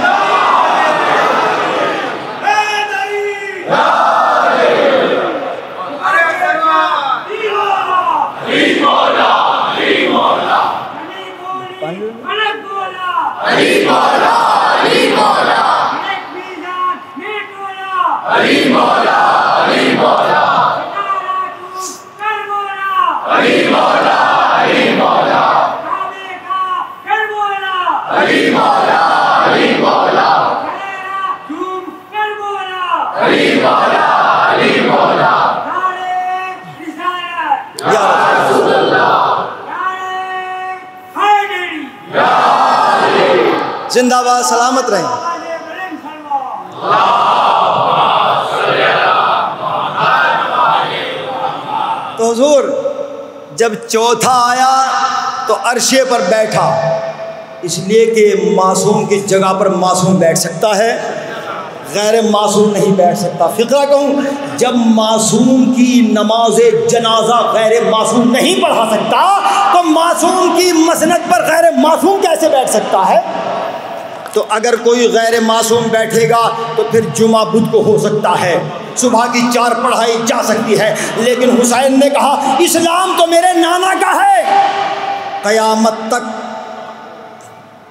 زندہ باد، سلامت رہیں۔ تو حضور جب چوتھا آیا تو عرشے پر بیٹھا، اس لیے کہ معصوم کی جگہ پر معصوم بیٹھ سکتا ہے، غیر معصوم نہیں بیٹھ سکتا۔ فقرہ کہوں، جب معصوم کی نماز جنازہ غیر معصوم نہیں پڑھا سکتا تو معصوم کی مسند پر غیر معصوم کیسے بیٹھ سکتا ہے؟ تو اگر کوئی غیر معصوم بیٹھے گا تو پھر جمعہ بدھ کو ہو سکتا ہے، صبح کی 4 پڑھائی جا سکتی ہے، لیکن حسین نے کہا اسلام تو میرے نانا کا ہے، قیامت تک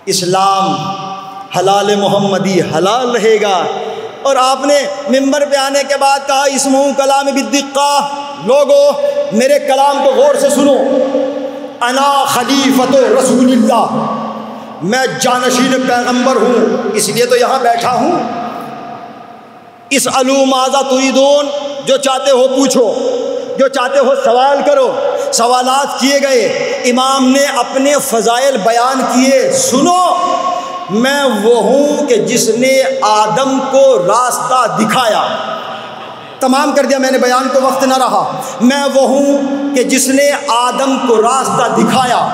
اسلام حلال محمدی حلال رہے گا۔ اور آپ نے منبر پہ آنے کے بعد کہا اسمہ کلام بالدقہ، لوگو میرے کلام کو غور سے سنو، انا خلیفۃ رسول اللہ، میں جانشین پیغمبر ہوں، اس لیے تو یہاں بیٹھا ہوں۔ اسألوا ماذا تريدون، جو چاہتے ہو پوچھو، جو چاہتے ہو سوال کرو۔ سوالات کیے گئے، امام نے اپنے فضائل بیان کیے۔ سنو، میں وہ ہوں کہ جس نے آدم کو راستہ دکھایا۔ تمام کر دیا میں نے بیان کو، وقت نہ رہا۔ میں وہ ہوں کہ جس نے آدم کو راستہ دکھایا،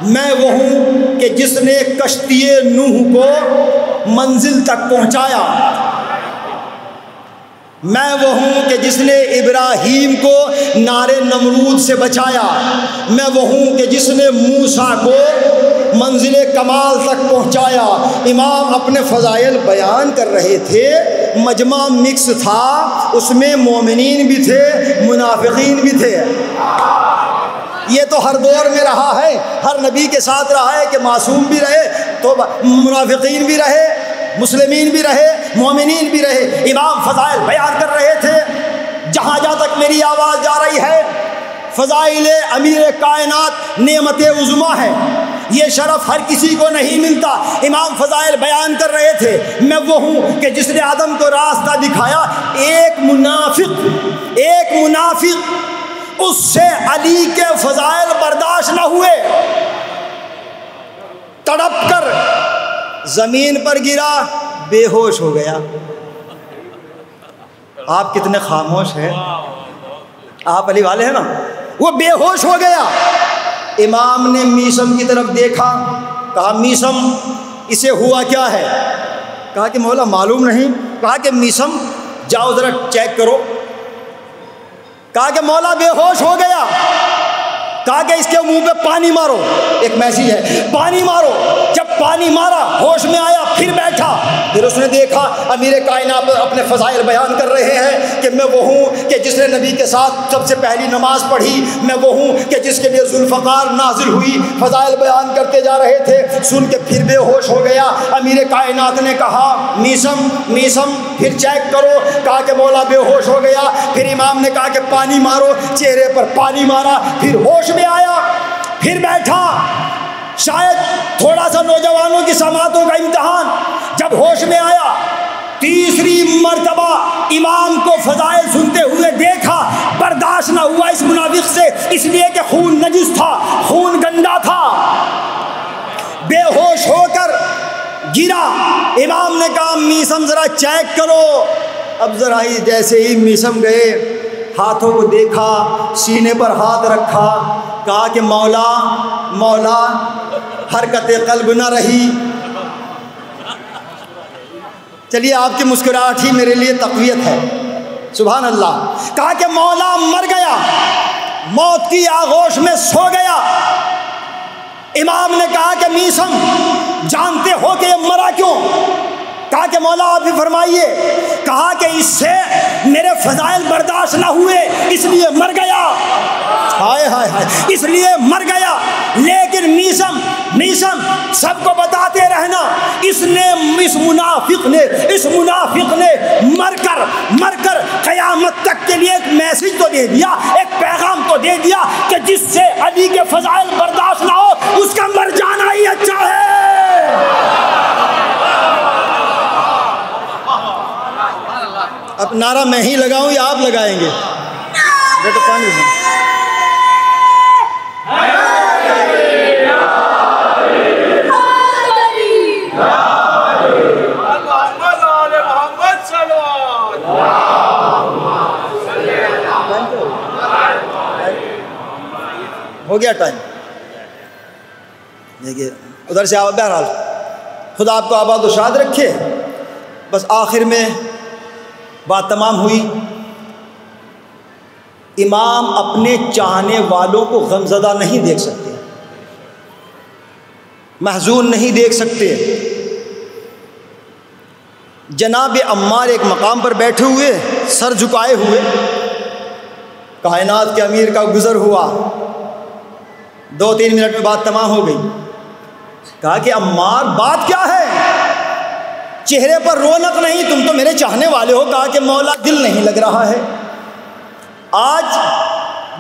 میں وہ ہوں کہ جس نے کشتی نوح کو منزل تک پہنچایا، میں وہ ہوں کہ جس نے ابراہیم کو نار نمرود سے بچایا، میں وہ ہوں کہ جس نے موسیٰ کو منزل کمال تک پہنچایا۔ امام اپنے فضائل بیان کر رہے تھے، مجمع مکس تھا، اس میں مومنین بھی تھے، منافقین بھی تھے۔ یہ تو ہر دور میں رہا ہے، ہر نبی کے ساتھ رہا ہے کہ معصوم بھی رہے تو منافقین بھی رہے، مسلمین بھی رہے، مومنین بھی رہے۔ امام فضائل بیان کر رہے تھے، جہاں جہاں تک میری آواز جا رہی ہے، فضائل امیر کائنات نعمت عظمیٰ ہے، یہ شرف ہر کسی کو نہیں ملتا۔ امام فضائل بیان کر رہے تھے، میں وہ ہوں کہ جس نے آدم کو راستہ دکھایا۔ ایک منافق اس سے علی کے فضائل برداشت نہ ہوئے، تڑپ کر زمین پر گرا، بے ہوش ہو گیا۔ آپ کتنے خاموش ہیں، آپ علی والے ہیں نا. وہ بے ہوش ہو گیا. امام نے میسم کی طرف دیکھا، کہا میسم اسے ہوا کیا ہے؟ کہا کہ مولا معلوم نہیں. کہا کہ میسم جاؤ ذرا چیک کرو. کہا کہ مولا بے ہوش ہو گیا. کہا کہ اس کے منہ پہ پانی مارو. ایک میسیج ہے، پانی مارو. جب پانی مارا ہوش میں آیا، پھر بیٹھا. پھر اس نے دیکھا امیر کائنات اپنے فضائل بیان کر رہے ہیں کہ میں وہ ہوں کہ جس نے نبی کے ساتھ سب سے پہلی نماز پڑھی، میں وہ ہوں کہ جس کے لیے ذوالفقار نازل ہوئی. فضائل بیان کرتے جا رہے تھے، سن کے پھر بے ہوش ہو گیا. امیر کائنات نے کہا میسم میسم پھر چیک کرو. کہا کہ مولا بے ہوش ہو گیا. پھر امام نے کہا کہ پانی مارو. چہرے پر پانی مارا، پھر ہوش میں آیا، پھر بیٹھا. شاید تھوڑا سا نوجوانوں کی سماعتوں کا امتحان. جب ہوش میں آیا، تیسری مرتبہ امام کو فضائل سنتے ہوئے دیکھا. برداشت نہ ہوا اس منافق سے، اس لیے کہ خون نجس تھا، خون گندا تھا. بے ہوش ہو کر گرا. امام نے کہا میسم ذرا چیک کرو. اب ذرا ہی جیسے ہی میسم گئے، ہاتھوں کو دیکھا، سینے پر ہاتھ رکھا. کہا کہ مولا مولا حرکت قلب نہ رہی. چلیے آپ کی مسکراہٹ ہی میرے لیے تقویت ہے. سبحان اللہ. کہا کہ مولا مر گیا، موت کی آغوش میں سو گیا. امام نے کہا کہ میسم جانتے ہو کہ یہ مرا کیوں؟ کہا کہ مولا آپ ہی فرمائیے. کہا کہ اس سے میرے فضائل برداشت نہ ہوئے، اس لیے مر گیا. ہائے ہائے ہائے، اس لیے مر گیا. لیکن میسم سب کو بتاتے رہنا، اس منافق نے مر کر قیامت تک کے لیے ایک میسج تو دے دیا، ایک پیغام تو دے دیا کہ جس سے علی کے فضائل برداشت نہ ہو اس کا مر جانا ہی اچھا ہے. اب نعرہ میں ہی لگاؤں یا آپ لگائیں گے؟ بیٹا پانی دیں. ہو گیا ٹائم. دیکھیے ادھر سے آپ. بہرحال خدا آپ کو آباد و شاد رکھے. بس آخر میں بات تمام ہوئی. امام اپنے چاہنے والوں کو غمزدہ نہیں دیکھ سکتے، محزون نہیں دیکھ سکتے. جناب عمار ایک مقام پر بیٹھے ہوئے، سر جھکائے ہوئے. کائنات کے امیر کا گزر ہوا. 2-3 منٹ میں بات تمام ہو گئی. کہا کہ عمار بات کیا ہے؟ چہرے پر رونق نہیں، تم تو میرے چاہنے والے ہو. کہا کہ مولا دل نہیں لگ رہا ہے، آج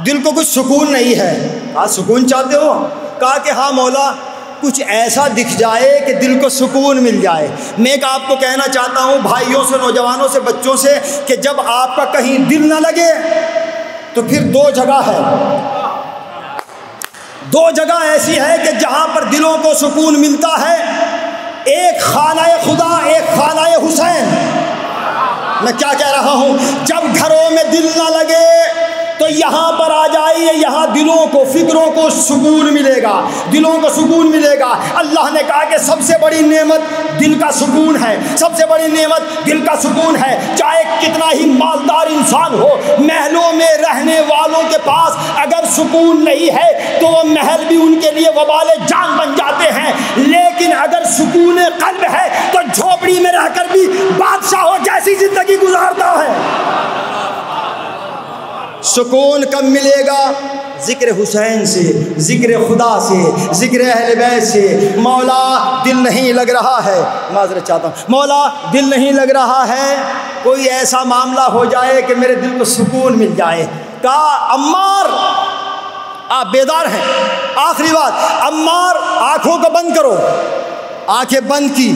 دل کو کچھ سکون نہیں ہے. آج سکون چاہتے ہو؟ کہا کہ ہاں مولا، کچھ ایسا دکھ جائے کہ دل کو سکون مل جائے. میں ایک آپ کو کہنا چاہتا ہوں بھائیوں سے، نوجوانوں سے، بچوں سے، کہ جب آپ کا کہیں دل نہ لگے تو پھر 2 جگہ ہے. 2 جگہ ایسی ہے کہ جہاں پر دلوں کو سکون ملتا ہے. ایک خانہ خدا، ایک خانہ حسین. میں کیا کہہ رہا ہوں؟ جب گھروں میں دل نہ لگے تو یہاں پر آ جائیے، یہاں دلوں کو، فکروں کو سکون ملے گا، دلوں کو سکون ملے گا. اللہ نے کہا کہ سب سے بڑی نعمت دل کا سکون ہے، سب سے بڑی نعمت دل کا سکون ہے. چاہے کتنا ہی مالدار انسان ہو، محلوں میں رہنے والوں کے پاس اگر سکون نہیں ہے تو وہ محل بھی ان کے لیے وبال جان بن جاتے ہیں. لیکن اگر سکون قلب ہے تو جھوپڑی میں رہ کر بھی بادشاہوں جیسی زندگی گزارتا ہے. سکون کب ملے گا؟ ذکر حسین سے، ذکر خدا سے، ذکر اہل بیت سے. مولا دل نہیں لگ رہا ہے، معذرت چاہتا ہوں، مولا دل نہیں لگ رہا ہے، کوئی ایسا معاملہ ہو جائے کہ میرے دل کو سکون مل جائے. کہا عمار آپ بیدار ہیں؟ آخری بات، عمار آنکھوں کو بند کرو. آنکھیں بند کی.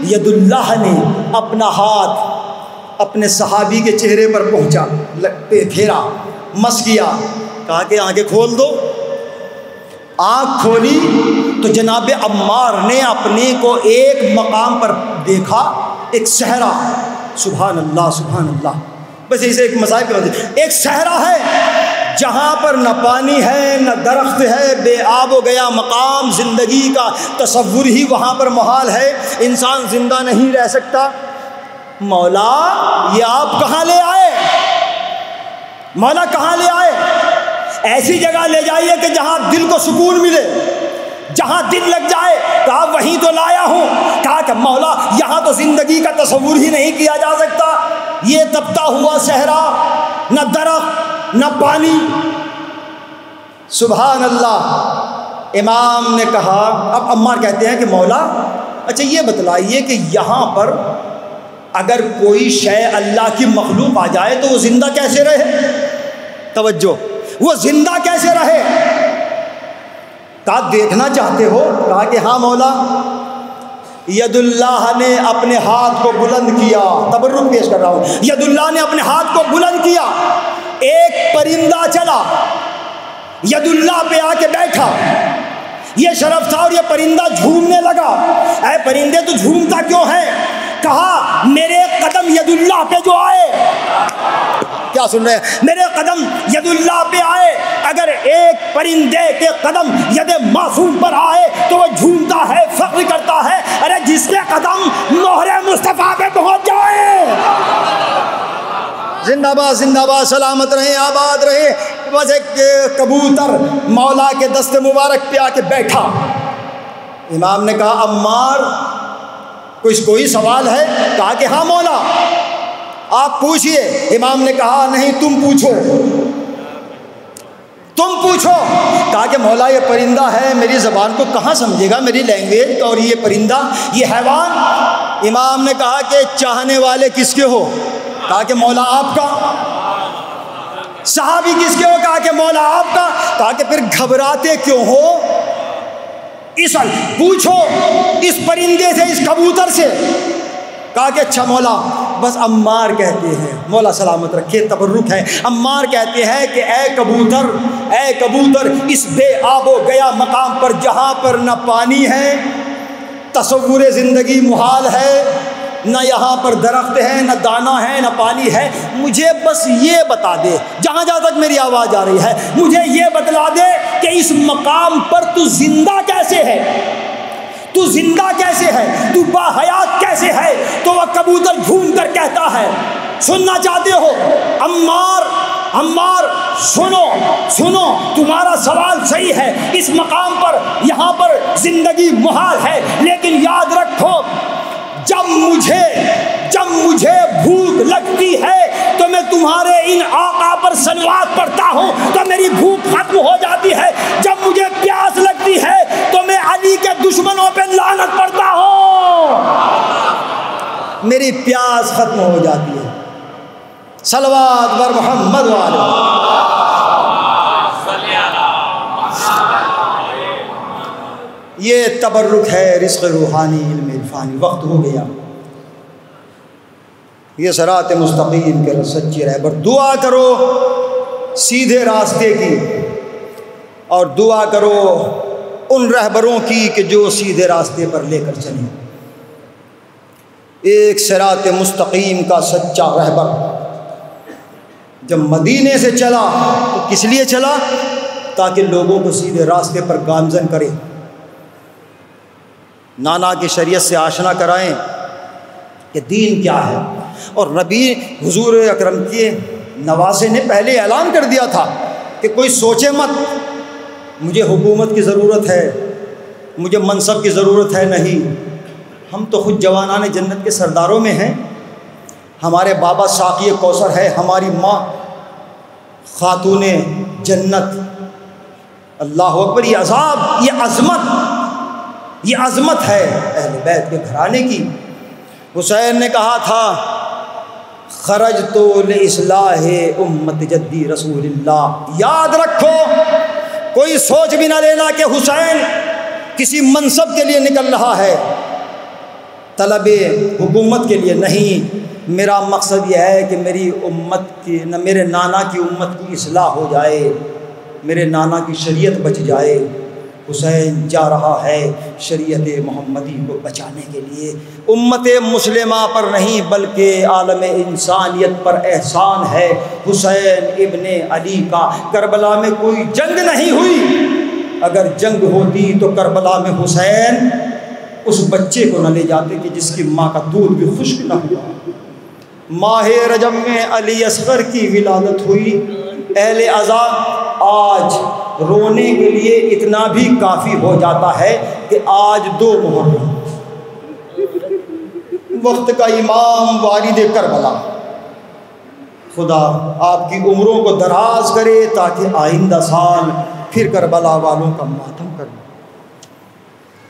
ید اللہ نے اپنا ہاتھ اپنے صحابی کے چہرے پر پہنچا، پھیرا، مس کیا. کہا کہ آنکھیں کھول دو. آنکھ کھولی تو جناب عمار نے اپنے کو ایک مقام پر دیکھا، ایک صحرا. سبحان اللہ سبحان اللہ. بس اسے ایک مسائل کی وجہ، ایک صحرا ہے جہاں پر نہ پانی ہے نہ درخت ہے، بے آب و گیا مقام، زندگی کا تصور ہی وہاں پر محال ہے، انسان زندہ نہیں رہ سکتا۔ مولا یہ آپ کہاں لے آئے؟ مولا کہاں لے آئے؟ ایسی جگہ لے جائیے کہ جہاں دل کو سکون ملے، جہاں دل لگ جائے۔ کہا وہیں تو لایا ہوں۔ کہا کہ مولا یہاں تو زندگی کا تصور ہی نہیں کیا جا سکتا، یہ تپتا ہوا صحرا، نہ درخت نہ پانی۔ سبحان اللہ۔ امام نے کہا، اب عمار کہتے ہیں کہ مولا اچھا یہ بتلائیے کہ یہاں پر اگر کوئی شے اللہ کی مخلوق آ جائے تو وہ زندہ کیسے رہے؟ توجہ، وہ زندہ کیسے رہے؟ کہا دیکھنا چاہتے ہو؟ کہا کہ ہاں مولا۔ ید اللہ نے اپنے ہاتھ کو بلند کیا، تبرک پیش کر رہا ہوں، ید اللہ نے اپنے ہاتھ کو بلند کیا، ایک پرندہ چلا، ید اللہ پہ آ کے بیٹھا، یہ شرف تھا، اور یہ پرندہ جھومنے لگا۔ اے پرندے تو جھومتا کیوں ہے؟ کہا میرے قدم ید اللہ پہ جو آئے، کیا سن رہے ہیں؟ میرے قدم ید اللہ پہ آئے، اگر ایک پرندے کے قدم ید معصوم پر آئے تو وہ جھومتا ہے، فخر کرتا ہے، ارے جس کے قدم مہر مصطفیٰ پہ پہنچ جائے۔ زندہ باد زندہ باد، سلامت رہیں، آباد رہیں۔ بس ایک کبوتر مولا کے دست مبارک پہ آ کے بیٹھا۔ امام نے کہا عمار کوئی سوال ہے؟ کہا کہ ہاں مولا آپ پوچھئے۔ امام نے کہا نہیں تم پوچھو، تم پوچھو۔ کہا کہ مولا یہ پرندہ ہے، میری زبان کو کہاں سمجھے گا، میری لینگویج، اور یہ پرندہ، یہ حیوان۔ امام نے کہا کہ چاہنے والے کس کے ہو؟ کہا کہ مولا آپ کا۔ صحابی کس کے ہو؟ کہا کہ مولا آپ کا۔ کہا کہ پھر گھبراتے کیوں ہو؟ پوچھو اس پرندے سے، اس کبوتر سے۔ کہا کہ اچھا مولا، بس عمار کہتے ہیں، مولا سلامت رکھے، تبرک ہے، عمار کہتے ہیں کہ اے کبوتر، اس بے آب و گیا مقام پر جہاں پر نہ پانی ہے، تصور زندگی محال ہے، نہ یہاں پر درخت ہے، نہ دانہ ہے، نہ پانی ہے، مجھے بس یہ بتا دے، جہاں تک میری آواز آ رہی ہے، مجھے یہ بتلا دے کہ اس مقام پر تو زندہ کیسے ہے، تو زندہ کیسے ہے، تو باحیات کیسے ہے؟ تو وہ کبوتر گھوم کر کہتا ہے، سننا چاہتے ہو عمار سنو، تمہارا سوال صحیح ہے، اس مقام پر یہاں پر زندگی محال ہے، لیکن یاد رکھو جب مجھے بھوک لگتی ہے تو میں تمہارے ان آقا پر صلوات پڑھتا ہوں تو میری بھوک ختم ہو جاتی ہے، جب مجھے پیاس لگتی ہے تو میں علی کے دشمنوں پہ لعنت پڑھتا ہوں، میری پیاس ختم ہو جاتی ہے۔ صلوات بر محمد وعلہ۔ یہ تبرک ہے رزق روحانی، علم عرفانی۔ وقت ہو گیا، یہ صراط مستقیم کے سچی رہبر، دعا کرو سیدھے راستے کی، اور دعا کرو ان رہبروں کی کہ جو سیدھے راستے پر لے کر چلیں۔ ایک صراط مستقیم کا سچا رہبر جب مدینے سے چلا تو کس لیے چلا؟ تاکہ لوگوں کو سیدھے راستے پر گامزن کرے، نانا کی شریعت سے آشنا کرائیں کہ دین کیا ہے۔ اور نبی حضور اکرم کے نواسے نے پہلے اعلان کر دیا تھا کہ کوئی سوچے مت مجھے حکومت کی ضرورت ہے، مجھے منصب کی ضرورت ہے، نہیں، ہم تو خود جوانان جنت کے سرداروں میں ہیں، ہمارے بابا ساقی کوثر ہے، ہماری ماں خاتون جنت۔ اللہ اکبر، یہ عذاب، یہ عظمت ہے اہل بیت کے گھرانے کی۔ حسین نے کہا تھا خرجت لاصلاح امت جدی رسول اللہ۔ یاد رکھو، کوئی سوچ بھی نہ لینا کہ حسین کسی منصب کے لیے نکل رہا ہے، طلب حکومت کے لیے نہیں، میرا مقصد یہ ہے کہ میری امت کی، میرے نانا کی امت کی اصلاح ہو جائے، میرے نانا کی شریعت بچ جائے، حسین جا رہا ہے شریعت محمدی کو بچانے کے لیے۔ امت مسلمہ پر نہیں بلکہ عالم انسانیت پر احسان ہے حسین ابن علی کا۔ کربلا میں کوئی جنگ نہیں ہوئی، اگر جنگ ہوتی تو کربلا میں حسین اس بچے کو نہ لے جاتے کہ جس کی ماں کا دودھ بھی خشک نہ ہوا۔ ماہ رجب میں علی اصغر کی ولادت ہوئی۔ اہل عزا آج رونے کے لیے اتنا بھی کافی ہو جاتا ہے کہ آج 2 محرم وقت کا امام والد کربلا، خدا آپ کی عمروں کو دراز کرے تاکہ آئندہ سال پھر کربلا والوں کا ماتم کریں۔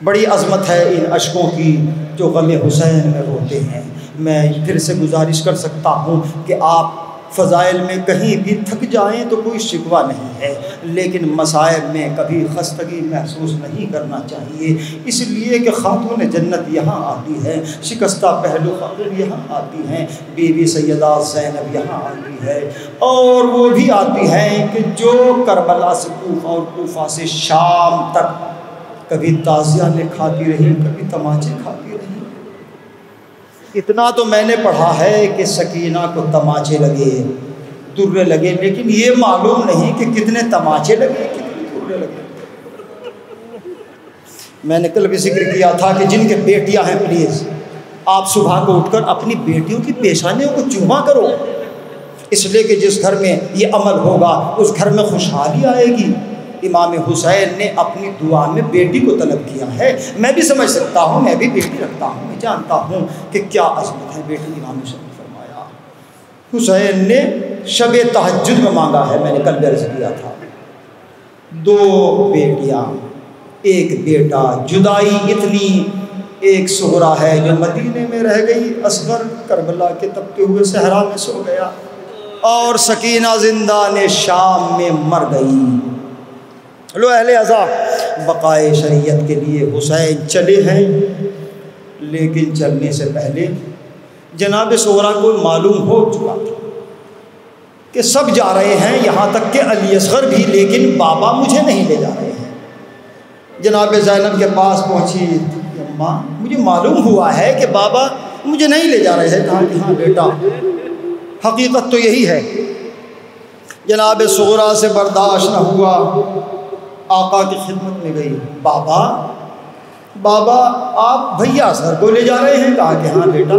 بڑی عظمت ہے ان اشکوں کی جو غم حسین میں روتے ہیں۔ میں پھر سے گزارش کر سکتا ہوں کہ آپ فضائل میں کہیں بھی تھک جائیں تو کوئی شکوہ نہیں ہے، لیکن مصائب میں کبھی خستگی محسوس نہیں کرنا چاہیے، اس لیے کہ خاتون جنت یہاں آتی ہے، شکستہ پہلو خاتون یہاں آتی ہیں، بی بی سیدہ زینب یہاں آتی ہے، اور وہ بھی آتی ہیں کہ جو کربلا سے کوفہ اور کوفہ سے شام تک کبھی تازیاں کھاتی رہی، کبھی تماچے کھاتی رہی۔ اتنا تو میں نے پڑھا ہے کہ سکینہ کو تماچے لگے، درے لگے، لیکن یہ معلوم نہیں کہ کتنے تماچے لگے، کتنے درے لگے۔ میں نے کل بھی ذکر کیا تھا کہ جن کے بیٹیاں ہیں پلیز آپ صبح کو اٹھ کر اپنی بیٹیوں کی پیشانیوں کو چوما کرو، اس لیے کہ جس گھر میں یہ عمل ہوگا اس گھر میں خوشحالی آئے گی۔ امام حسین نے اپنی دعا میں بیٹی کو طلب کیا ہے۔ میں بھی سمجھ سکتا ہوں، میں بھی بیٹی رکھتا ہوں، میں جانتا ہوں کہ کیا عظمت ہے بیٹی۔ امام حسین نے فرمایا، حسین نے شب تہجد میں مانگا ہے، میں نے کل بھی عرض کیا تھا، 2 بیٹیاں 1 بیٹا، جدائی اتنی، ایک صغرا ہے جو مدینے میں رہ گئی، اصغر کربلا کے تپتے ہوئے صحرا میں سو گیا، اور سکینہ زندان شام میں مر گئی۔ لو اہل عزا بقائے شریعت کے لیے حسین چلے ہیں، لیکن چلنے سے پہلے جناب صغرا کو معلوم ہو چکا تھا کہ سب جا رہے ہیں، یہاں تک کہ علی اصغر بھی، لیکن بابا مجھے نہیں لے جا رہے ہیں۔ جناب زینب کے پاس پہنچی، اماں مجھے معلوم ہوا ہے کہ بابا مجھے نہیں لے جا رہے ہیں۔ کہا کہ ہاں بیٹا، حقیقت تو یہی ہے۔ جناب صغرا سے برداشت نہ ہوا، آقا کی خدمت میں گئی، بابا بابا آپ بھیا اصغر کو لے جا رہے ہیں؟ کہا کہ ہاں بیٹا۔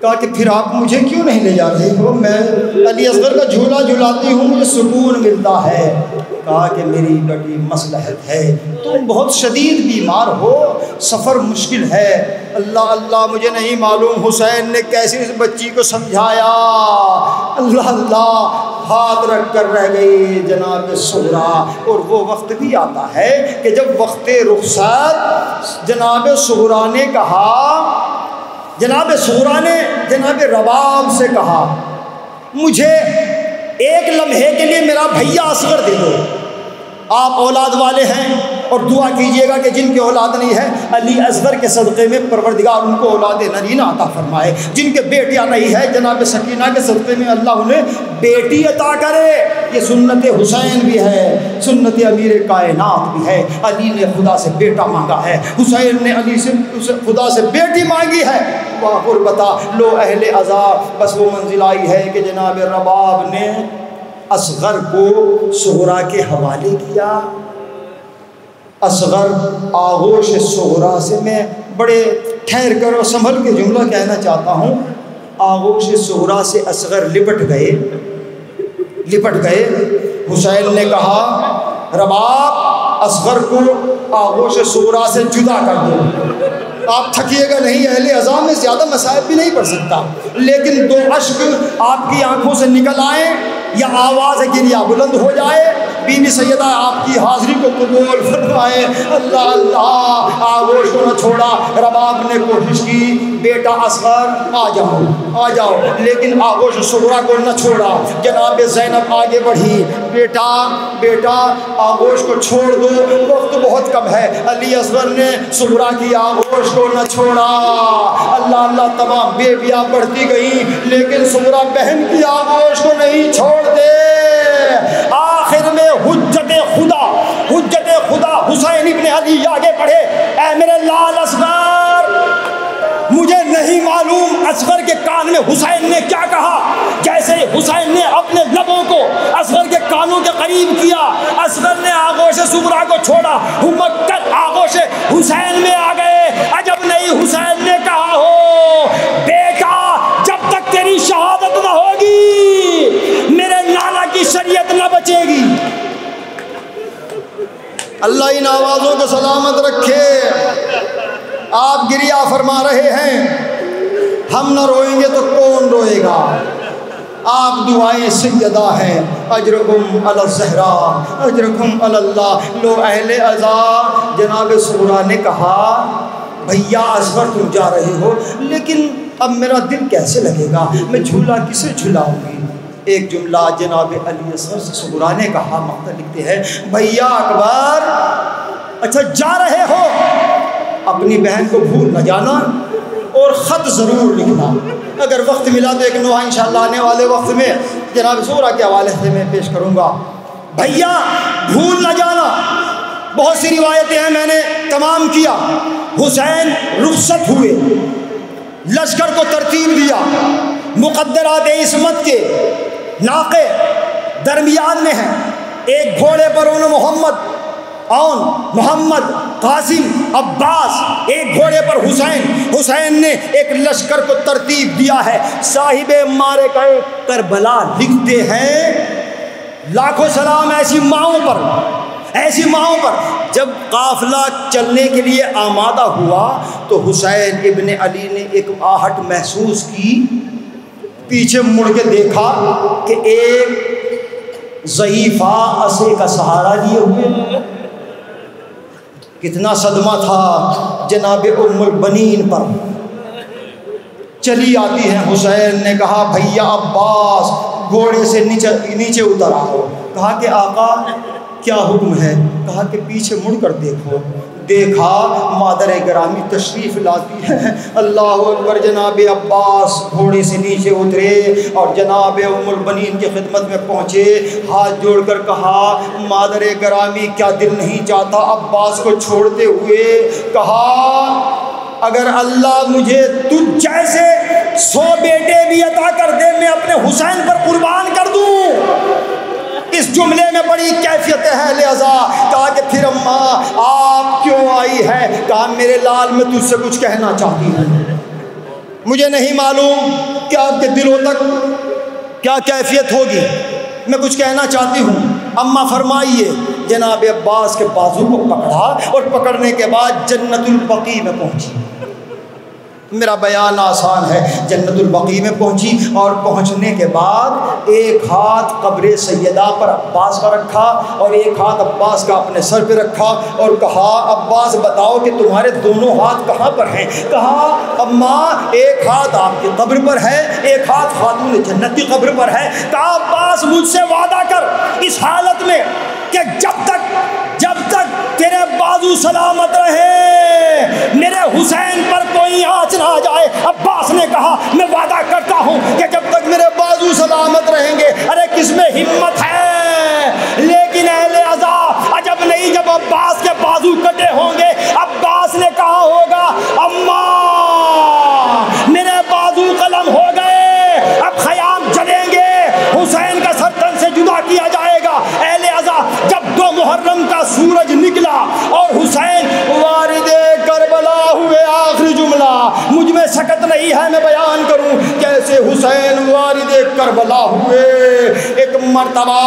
کہا کہ پھر آپ مجھے کیوں نہیں لے جا رہے ہو؟ میں علی اصغر کا جھولا جھلاتی ہوں، مجھے سکون ملتا ہے۔ کہا کہ میری بڑی مصلحت ہے، تم بہت شدید بیمار ہو، سفر مشکل ہے۔ اللہ اللہ مجھے نہیں معلوم حسین نے کیسے اس بچی کو سمجھایا، اللہ اللہ ہاتھ رکھ کر رہ گئی جناب صغرا۔ اور وہ وقت بھی آتا ہے کہ جب وقت رخصت جناب صغرا نے کہا، جناب صغرا نے جناب رباب سے کہا، مجھے 1 لمحے کے لیے میرا بھیا اصغر دے دو۔ آپ اولاد والے ہیں اور دعا کیجئے گا کہ جن کی اولاد نہیں ہے علی اصغر کے صدقے میں پروردگار ان کو اولاد نرینہ عطا فرمائے، جن کے بیٹیاں نہیں ہے جناب سکینہ کے صدقے میں اللہ انہیں بیٹی عطا کرے۔ یہ سنت حسین بھی ہے، سنت امیر کائنات بھی ہے۔ علی نے خدا سے بیٹا مانگا ہے، حسین نے علی سے خدا سے بیٹی مانگی ہے۔ واہ غربتا، لو اہل عزا، بس وہ منزل آئی ہے کہ جناب رباب نے اصغر کو صغرا کے حوالے کیا۔ اصغر آغوش صغرا سے، میں بڑے ٹھہر کر اور سنبھل کے جملہ کہنا چاہتا ہوں، آغوش صغرا سے اصغر لپٹ گئے۔ حسین نے کہا، رباب اصغر کو آغوش صغرا سے جدا کر دو۔ آپ تھکیے گا نہیں، اہل عزا میں زیادہ مصائب بھی نہیں پڑھ سکتا، لیکن 2 اشک آپ کی آنکھوں سے نکل آئیں یا آواز گریہ بلند ہو جائے، بی بی سیدہ آپ کی حاضری کو قبول فرمائے۔ اللہ اللہ، آغوش کو نہ چھوڑا۔ رباب نے کوشش کی، بیٹا اصغر آ جاؤ، لیکن آغوش صغرا کو نہ چھوڑا۔ جناب زینب آگے بڑھی، بیٹا آغوش کو چھوڑ دو، وقت بہت کم ہے۔ علی اصغر نے صغرا کی آغوش کو نہ چھوڑا۔ اللہ اللہ، تمام بیویاں بڑھتی گئیں، لیکن صغرا بہن کی آغوش کو نہیں چھوڑتے۔ آخر میں حجت خدا حسین ابن علی آگے بڑھے، اے میرے لال اصغر، مجھے نہیں معلوم اصغر کے کان میں حسین نے کیا کہا۔ جیسے حسین نے اپنے لبوں کو اصغر کے کانوں کے قریب کیا، اصغر نے آغوش صغریٰ کو چھوڑا، ہمت کر آغوش حسین میں آ گئے۔ عجب نہیں حسین نے کہا ہو بیٹا جب تک تیری شہادت نہ ہوگی میرے لالا کی شریعت نہ بچے گی۔ اللہ ان آوازوں کو سلامت رکھے۔ آپ گریہ فرما رہے ہیں، ہم نہ روئیں گے تو کون روئے گا؟ آپ دعائیں سیدہ ہیں، اجرکم علی الزہراء اجرکم علی اللہ۔ لو اہل عزا جناب صغریٰ نے کہا بھیا اصغر تم جا رہے ہو، لیکن اب میرا دل کیسے لگے گا، میں جھولا کسے جھلاؤں گی؟ ایک جملہ جناب علی اصغر صغریٰ نے کہا، مقتل لکھتے ہیں بھیا اکبر اچھا جا رہے ہو، اپنی بہن کو بھول نہ جانا اور خط ضرور لکھنا۔ اگر وقت ملا تو ایک نوحہ انشاءاللہ آنے والے وقت میں جناب صغریٰ کے حوالے سے میں پیش کروں گا۔ بھیا بھول نہ جانا۔ بہت سی روایتیں ہیں، میں نے تمام کیا۔ حسین رخصت ہوئے، لشکر کو ترتیب دیا، مقدرات عصمت کے ناقے درمیان میں ہیں، ایک گھوڑے پر انہوں محمد قاسم عباس، ایک گھوڑے پر حسین نے ایک لشکر کو ترتیب دیا ہے۔ صاحب معرکہ کربلا لکھتے ہیں لاکھوں سلام ایسی ماؤں پر جب قافلہ چلنے کے لیے آمادہ ہوا تو حسین ابن علی نے ایک آہٹ محسوس کی، پیچھے مڑ کے دیکھا کہ ایک ضعیفہ عصے کا سہارا لیے ہوئے۔ کتنا صدمہ تھا جناب ام البنین پر۔ چلی آتی ہے، حسین نے کہا بھیا عباس گھوڑے سے نیچے اتر آؤ۔ کہا کہ آقا کیا حکم ہے؟ کہا کہ پیچھے مڑ کر دیکھو۔ دیکھا مادر گرامی تشریف لاتی ہے۔ اللہ اکبر، جناب عباس گھوڑے سے نیچے اترے اور جناب ام البنین کی خدمت میں پہنچے، ہاتھ جوڑ کر کہا مادر گرامی کیا دل نہیں چاہتا عباس کو چھوڑتے ہوئے؟ کہا اگر اللہ مجھے تجھ جیسے 100 بیٹے بھی عطا کر دے میں اپنے حسین پر قربان کر دوں۔ اس جملے میں بڑی کیفیت ہے لہذا کہا کہ پھر اماں آپ کیوں آئی ہے؟ کہا میرے لال میں تجھ سے کچھ کہنا چاہتی ہوں، مجھے نہیں معلوم کہ آپ کے دلوں تک کیا کیفیت ہوگی، میں کچھ کہنا چاہتی ہوں۔ اماں فرمائیے۔ جناب عباس کے بازو کو پکڑا اور پکڑنے کے بعد جنت البقیع میں پہنچی۔ میرا بیان آسان ہے، جنت البقیع میں پہنچی اور پہنچنے کے بعد ایک ہاتھ قبر سیدہ پر عباس کا رکھا اور ایک ہاتھ عباس کا اپنے سر پہ رکھا اور کہا عباس بتاؤ کہ تمہارے دونوں ہاتھ کہاں پر ہیں؟ کہا اماں ایک ہاتھ آپ کی قبر پر ہے، ایک ہاتھ خاتون جنت کی قبر پر ہے۔ کہا عباس مجھ سے وعدہ کر اس حالت میں کہ جب تک تیرے بازو سلامت رہے میرے حسین پر کوئی آنچ نہ آ جائے۔ عباس نے کہا میں وعدہ کرتا ہوں کہ جب تک میرے بازو سلامت رہیں گے۔ ارے کس میں ہمت ہے؟ لیکن اہل عزا عجب نہیں، جب عباس کے بازو کٹے ہوں گے عباس نے کہا ہوگا اماں میرے بازو قلم ہو گئے، اب خیام جلیں گے، حسین کا سر تن سے جدا کیا جائے گا۔ اہل عزا جب 2 محرم کا سورج نکلا اور حسین وارد کربلا ہوئے، آخری جملہ مجھ میں سکت نہیں ہے میں بیان کروں کیسے حسین وارد کربلا ہوئے۔ ایک مرتبہ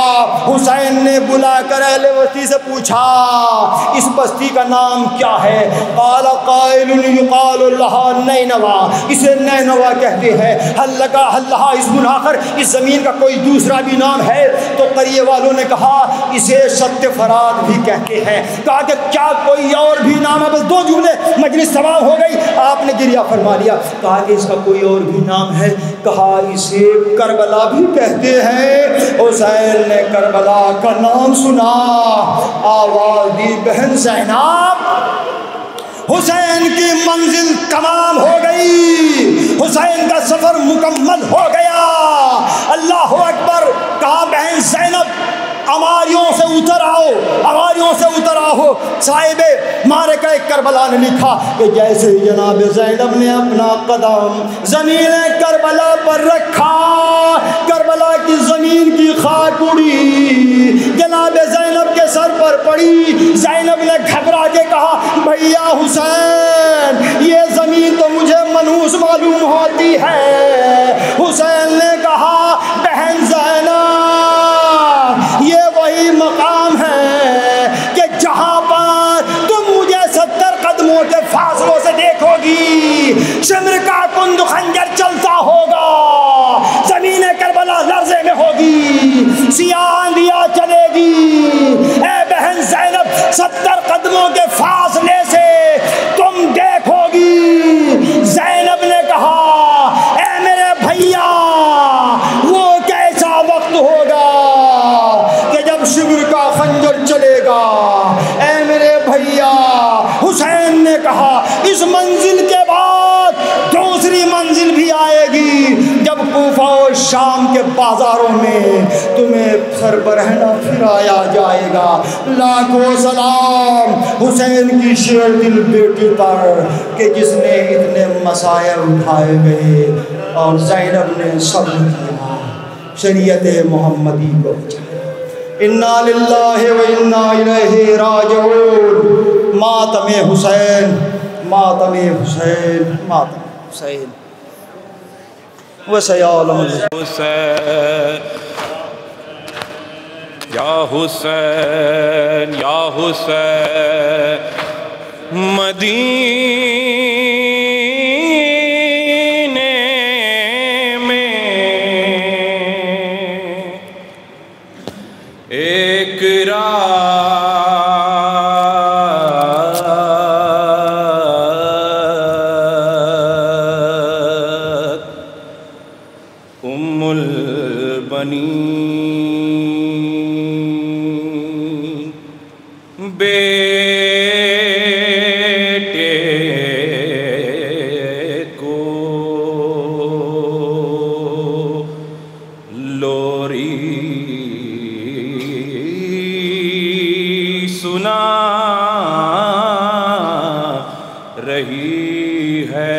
حسین نے بلا کر اہل بستی سے پوچھا اس بستی کا نام کیا ہے؟ قال قائل یقال لها نینوا، اسے نینوا کہتے ہیں۔ حل لگا حلہا اسم آخر، اس زمین کا کوئی دوسرا بھی نام ہے؟ تو قریے والوں نے کہا اسے شط فرات بھی کہتے ہیں۔ کہا کہ کیا کوئی اور بھی نام ہے؟ بس 2 جملے مجلس تمام ہو گئی، آپ نے گریہ فرما لیا۔ کہا کہ اس کا کوئی اور بھی نام ہے؟ کہا اسے کربلا بھی کہتے ہیں۔ حسین نے کربلا کا نام سنا، آواز دی بہن زینب حسین کی منزل تمام ہو گئی، حسین کا سفر مکمل ہو گیا۔ اللہ اکبر۔ کہا بہن زینب اماریوں سے اتر آؤ، اماریوں سے اتر آؤ۔ صاحب معرکہ کربلا نے لکھا کہ جیسے ہی جناب زینب نے اپنا قدم زمین کربلا پر رکھا، کربلا کی زمین کی خاک اڑی، جناب زینب کے سر پر پڑی۔ زینب نے گھبرا کے کہا بھیا حسین، یہ زمین تو مجھے منحوس معلوم ہوتی ہے۔ حسین نے کہا بہن زینب، یہ وہی مقام ہے کہ جہاں پر تم مجھے 70 قدموں کے فاصلوں سے دیکھو گی، شمر کا کند خنجر چلتا ہوگا، زمین کربلا لرزے میں ہوگی، سیاہ آندھیاں چلے گی۔ اے بہن زینب، 70 قدموں کے فاصلے سے تم دیکھو گی۔ زینب نے کہا اے میرے بھیا، وہ کیسا وقت ہوگا کہ جب شمر کا خنجر چلے گا؟ اے میرے بھیا، حسین نے کہا اس منزل کے بعد دوسری منزل بھی آئے گی، جب کوفہ اور شام کے بازاروں میں تمہیں سر برہنہ پھرایا جائے گا۔ لاکھوں سلام حسین کی شیر دل بیٹی پر کہ جس نے اتنے مسائل اٹھائے گئے اور زینب نے صبر کیا، شریعت محمدی کو بچایا۔ انا للہ و انا الیہ راجعون۔ ماتم حسین، ماتم حسین، ماتم حسین۔ وسیعلم حسین یا حسین یا حسین، مدینے میں ایک رات ام البنین بیٹے کو لوری سنا رہی ہے۔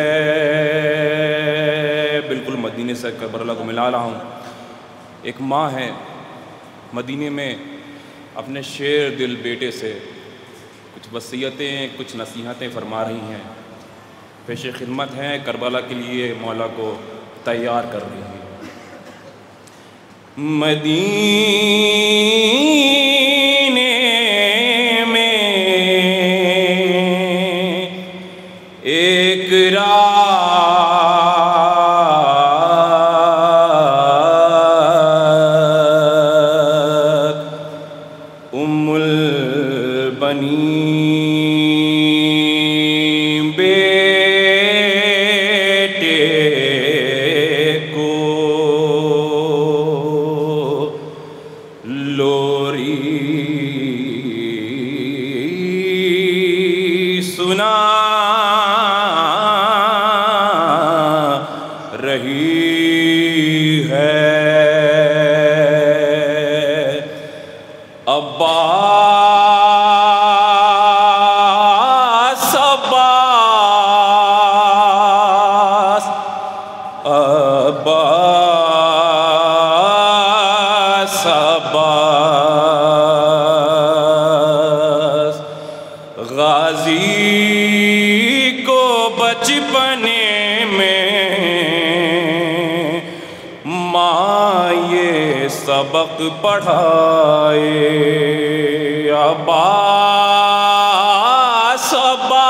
بالکل مدینے سے کربلا کو ملا رہا ہوں۔ ایک ماں ہے مدینے میں، اپنے شیر دل بیٹے سے کچھ وصیتیں، کچھ نصیحتیں فرما رہی ہیں، پیش خدمت ہیں، کربلا کے لیے مولا کو تیار کر رہی ہیں۔ مدینے میں ایک رات ام البنین بیٹے کو لوری سنا رہی ہے۔ عباس عباس عباس عباس، غازی کو بچپنے میں ماں یہ سبق پڑھائے۔ عباس عباس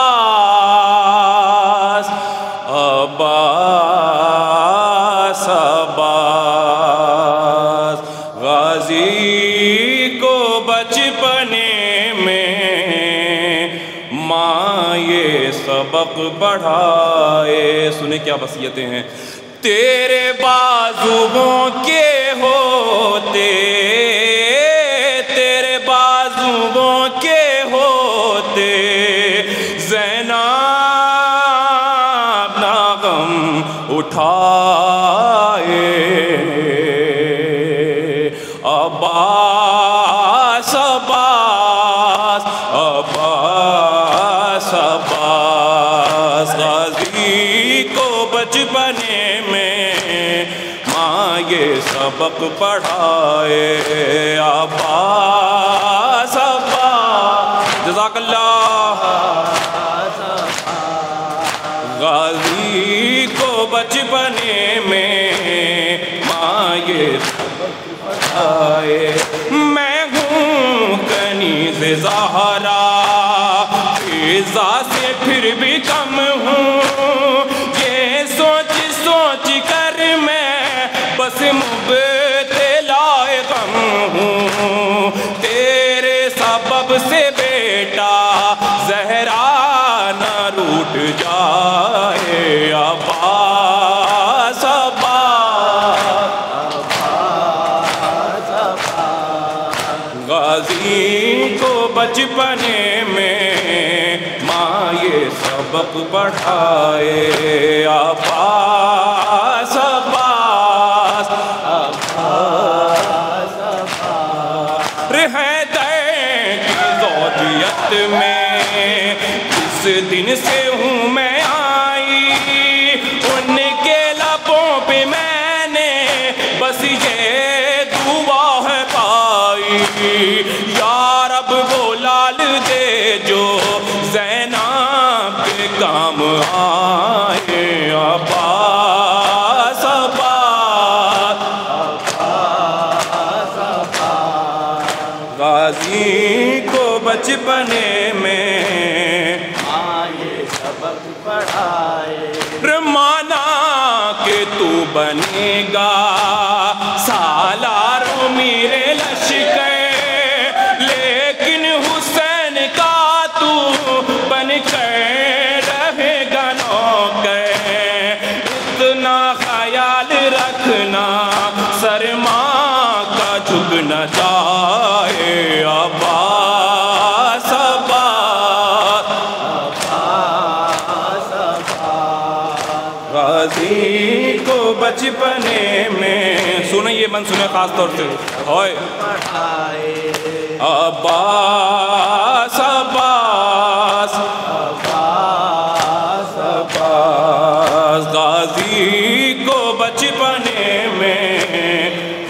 عباس عباس، غازی کو بچپنے میں ماں یہ سبق پڑھائے۔ سنیں کیا وصیتیں ہیں۔ تیرے بازوؤں کے ہوتے، تیرے بازوؤں کے ہوتے زینب نہ غم اٹھائے۔ عباس عباس عباس سبق پڑھائے عباس عباس جزاک اللہ غازی کو بچپنے میں ماں یہ سبق پڑھائے میں ہوں کنیز زہرا فضا سے پھر بھی کم ہوں یہ سوچ سوچ کر میں بس مبتلا غم ہوں تیرے سبب سے بیٹا زہرا نہ روٹ جائے عباس عباس غازی کو بچپنے میں ماں یہ سبق پڑھائے عباس عباس عباس حیدر کی زوجیت میں جس دن سے ہوں میں آئی ان کے لبوں پہ میں نے بس یہ دعا ہے پائی یا رب وہ لال دے جو زینب کے کام آئے عباس عباس عباس عباس غازی کو بچپنے میں ماں یہ سبق پڑھائے مانا کہ تو بنے گا سالار میرے لشکر لیکن حسین کا تو بن کر رہے گا نوکر اتنا خیال رکھنا سر ماں کا جھک نہ جائے عباس عباس عباس عباس غازی کو بچپنے میں سنیں یہ من سنیں خاص طور سے ہوئے عباس عباس عباس عباس غازی کو بچپنے میں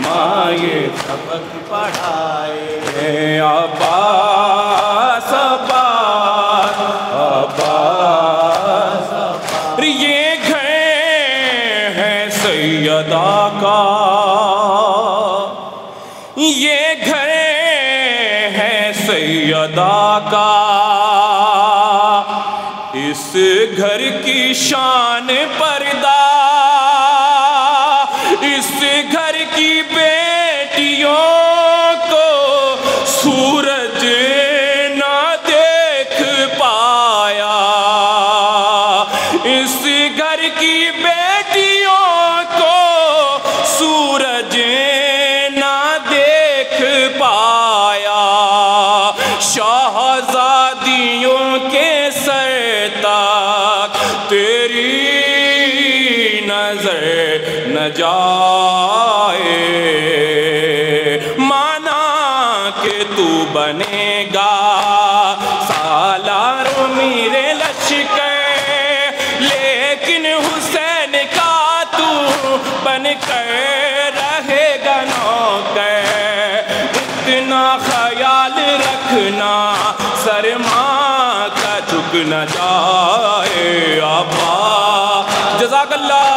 ماں یہ سبق پڑھائے عباس عباس عباس یہ گھر ہے سیدہ کا یہ گھر ہے سیدہ کا اس گھر کی شان پردہ اس گھر کی بیٹیوں کو سورج نہ دیکھ پایا اس گھر کی بیٹیوں کو سورج نہ دیکھ پایا شہزادیوں کے سر تک تیری نظر نہ جائے مانا کہ تو بنے گا سالار میرے لشکر لیکن حسین کا تو بن کر رہے گا نوکر اتنا خیال رکھنا سر ماں کا جھک نہ جائے عباس جزاک اللہ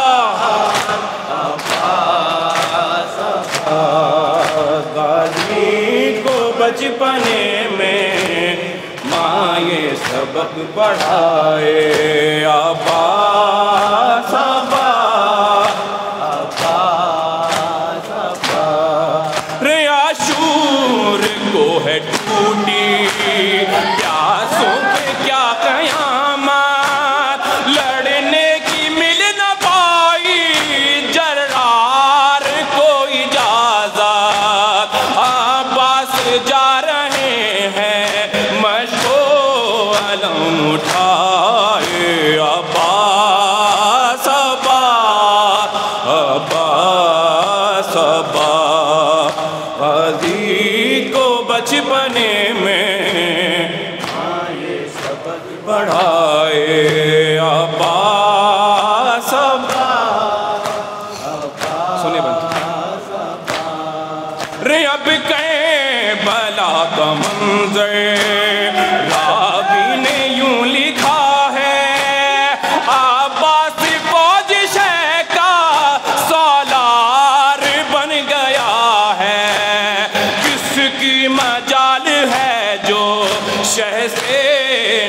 غازی کو بچپنے میں ماں یہ سبق پڑھائے عباس عباس عباس عباس عاشور کو ہے ٹوٹی پیاسوں پہ کیا قیامت لڑنے کی مل نہ پائی جرار کو اجازت عباس جا رہے ہیں مشکو علم اٹھائے عباس عباس عباس عباس غازی کو بچپنے میں یہ سبق پڑھائے عباس عباس سنے بند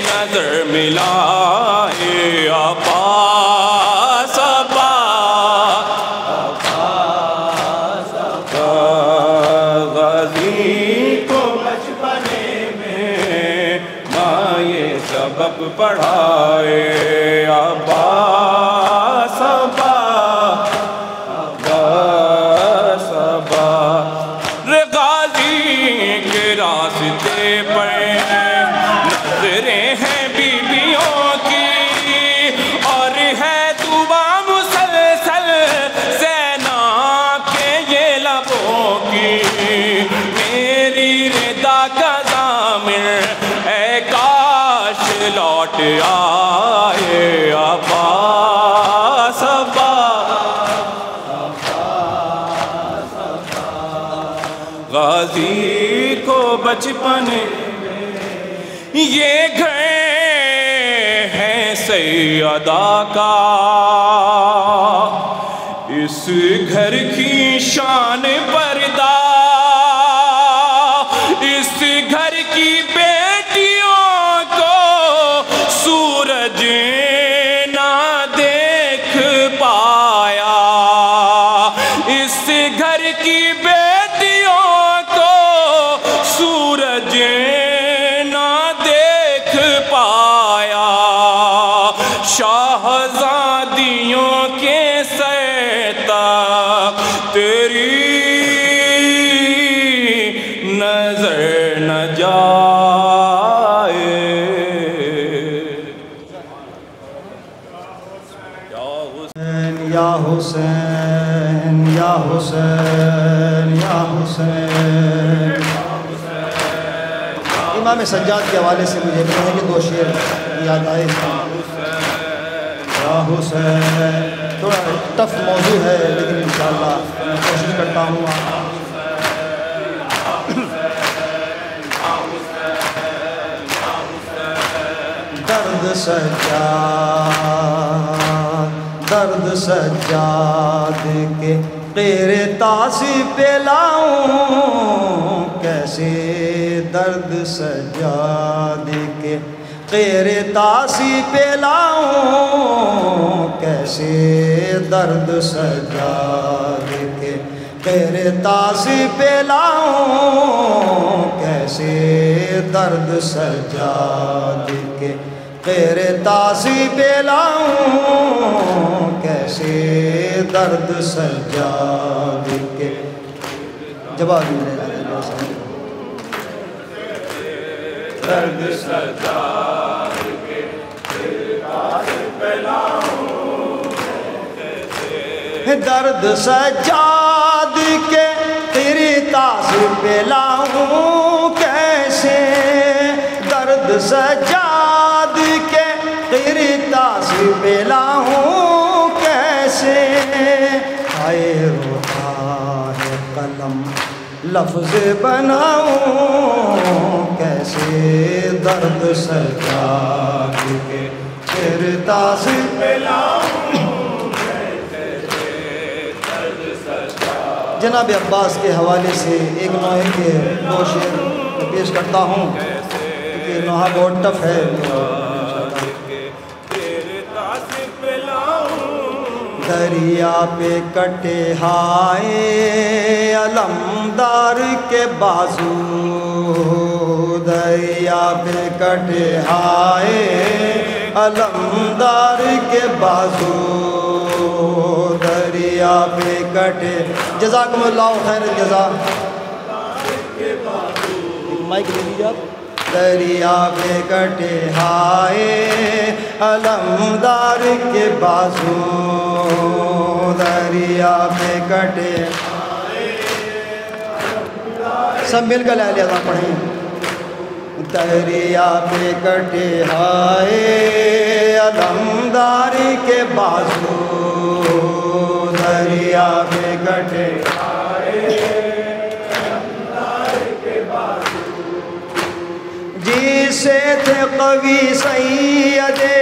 نظر ملائے عباس عباس غازی کو بچپنے میں ماں یہ سبق پڑھائے عباس عباس غازی کے راستے پر نظریں ہیں بیویوں کی اور ہے دعا مسلسل زینب کے یہ لبوں کی میری رضا کا ضامن اے کاش لوٹ آئے عباس غازی کو بچپن یہ گھر ہے سیدہ کا اس گھر کی شان پردہ اس گھر کی بیٹیوں کو سورج نہ دیکھ پایا اس گھر کی بیٹیوں کو سورج شاہزادیوں کے سر تک تیری نظر نہ جائے یا حسین یا حسین یا حسین امام سجاد کے حوالے سے مجھے پہلے دو شعر یاد آئے یا حسین تھوڑا ٹف موضوع ہے لیکن انشاءاللہ میں کوشش کرتا ہوں درد سجاد کے غیر تاسی پہ لاؤں کیسے درد سجاد کے غیر تاسی پہ لاؤں کیسے درد سجاد کے غیر تاسی پہ لاؤں کیسے درد سجاد کے غیر تاسی پہ لاؤں کیسے درد سجاد کے جواب ملے درد سجاد کے درد سجاد کے تیری تاثر پہ لاؤں کیسے درد سجاد کے تیری تاثر پہ لاؤں کیسے آئے روتا ہے قلم لفظ بناؤں کیسے درد سجاد کے تیری تاثر پہ لاؤں جناب عباس کے حوالے سے ایک نوحے کے دو شعر پیش کرتا ہوں کیونکہ نوحہ بہت ٹف ہے دریا پہ کٹے ہائے علمدار کے بازو دریا پہ کٹے ہائے علمدار کے بازو دریا پہ کٹے جزاکم اللہ خیر الجزا مائک دے دیجیے آپ دریا پہ کٹے ہائے علمدار کے بازو دریا پہ کٹے سب مل کر لے لیا پڑھیں دریا پہ کٹے ہائے علمدار کے بازو دریا پہ کٹے جیسے تھے قوی سیدے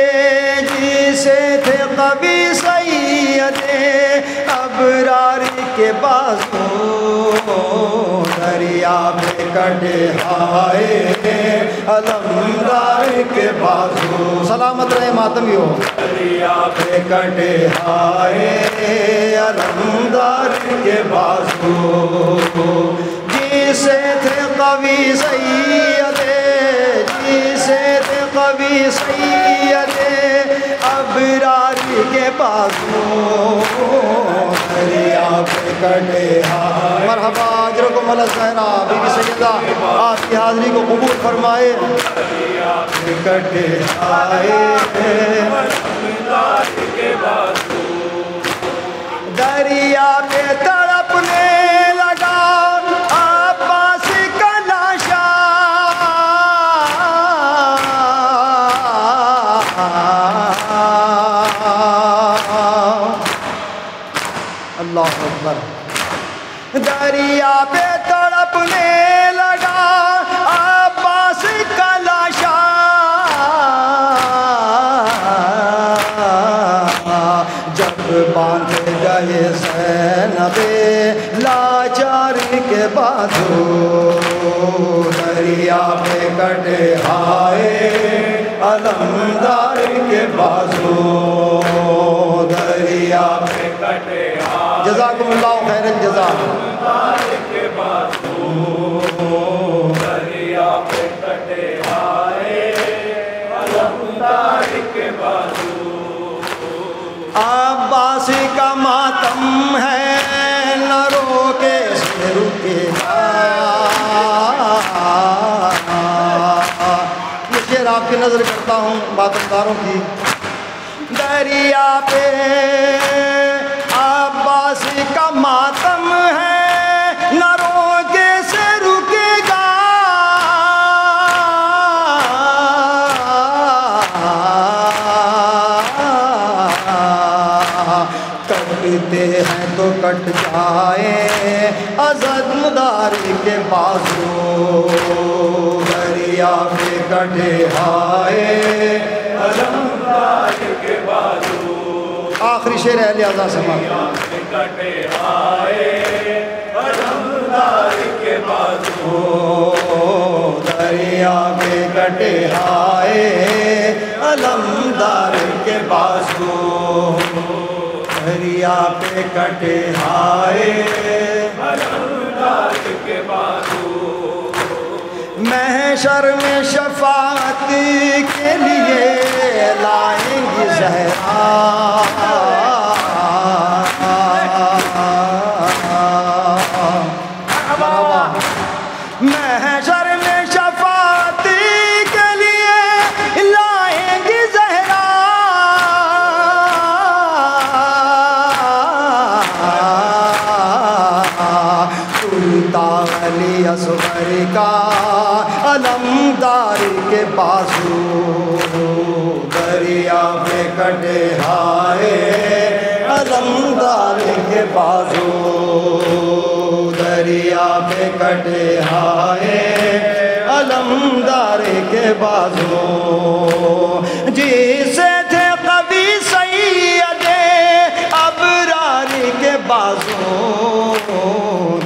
جیسے تھے قوی سیدے ابرار کے بازو دریا پہ کٹے ہائے علمدار کے بازو سلامت رہے ماتمیوں دریا پہ کٹے ہائے علمدار کے بازو جیسے تھے قوی سید جیسے تھے قوی سید ابرار کے بازو دریا پہ کٹے ہائے مرحبا اجرکم اللہ زہرا بی بی سیدہ آپ کی حاضری کو قبول فرمائے دریا پہ کٹے ہائے علمدار کے بازو دریا پہ تڑپنے لگا عباس کا لاشا اللہ اکبر دریا پہ تڑپنے لگا عباس کا لاشا جب باندھے گئے زینب لاچار کے بازو دریا پہ کٹے ہائے علمدار کے بازو دریا پہ کٹے ہائے جزاکم اللہ خیر الجزا علمدار کے بازو دریا پہ کٹے ہائے علمدار کے بازو عباس کا ماتم ہے نہ روکے سے رکے گا یہ شعر آپ کی نظر کرتا ہوں ماتمداروں کی دریا پہ عباس کا ماتم ہے نہ روکے سے رکے گا کٹتے ہیں تو کٹ جائیں عزمدار کے بازو دریا پہ کٹے ہائے علمدار کے بازو آخری شعر ہے لہذا سماعت دریا پہ کٹے ہائے علمدار کے بازو دریا پہ کٹے ہائے علمدار کے بازو دریا پہ کٹے ہائے علمدار کے بازو محشر میں شفاعت کے لیے لائیں گی زہرا محشر میں شفاعت کے لیے لائیں گی زہرا علی اصغر کا علمدار کے بازو دریا پہ کٹے ہائے علمدار کے بازو دریا پہ کٹے ہائے علمدار کے بازو جیسے تھے قوی سید ابرار کے بازو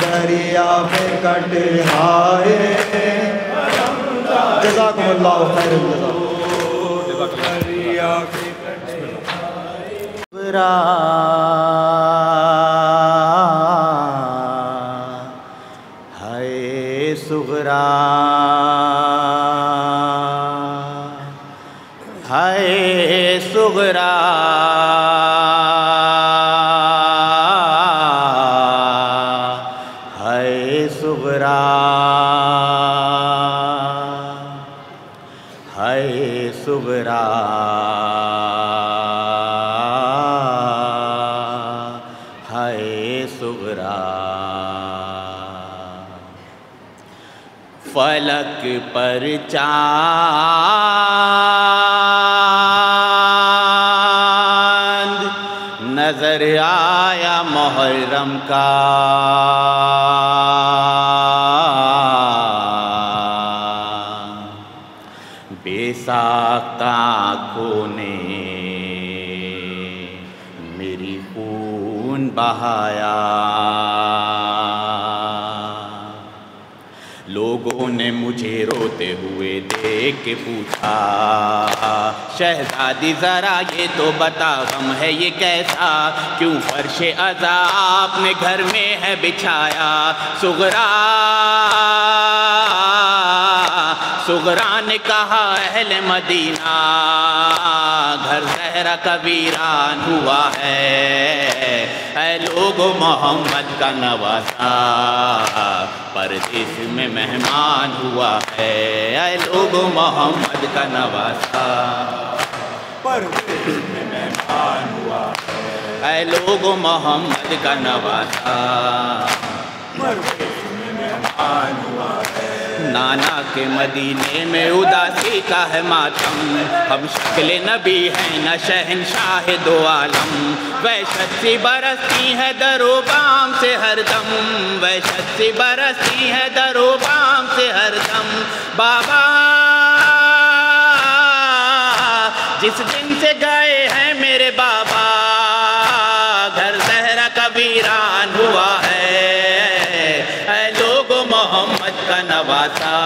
دریا پہ کٹے ہائے جزاکم اللہ خیر الجزا دریا پہ کٹے ہائے ہائے صغرا ہائے صغرا ہائے صغرا ہائے صغرا فلک پر چاند نظر آیا محرم کا بے ساختہ آنکھوں نے میری خون بہایا لوگ لوگوں نے مجھے روتے ہوئے دیکھ کے پوچھا شہزادی ذرا یہ تو بتا غم ہے یہ کیسا کیوں فرش عزا آپ نے گھر میں ہے بچھایا صغرا نے کہا اہل مدینہ گھر زہرا کا ویران ہوا ہے اے لوگو محمد کا نواسا پردیس میں مہمان ہوا ہے اے لوگو محمد کا نواسا پردیس میں مہمان ہوا ہے اے لوگو محمد کا نواسا پردیس میں مہمان ہوا ہے نانا کے مدینے میں اداسی کا ہے ماتم ہم شکل نبی ہیں نہ شہنشاہ دو عالم وحشت سی برستی ہے در و بام سے ہر دم وحشت سی برستی ہے در و بام سے ہر دم بابا جس دن سے گئے ہیں میرے بابا گھر زہرا کا ویران ہوا ہے اے لوگو محمد کا نواسا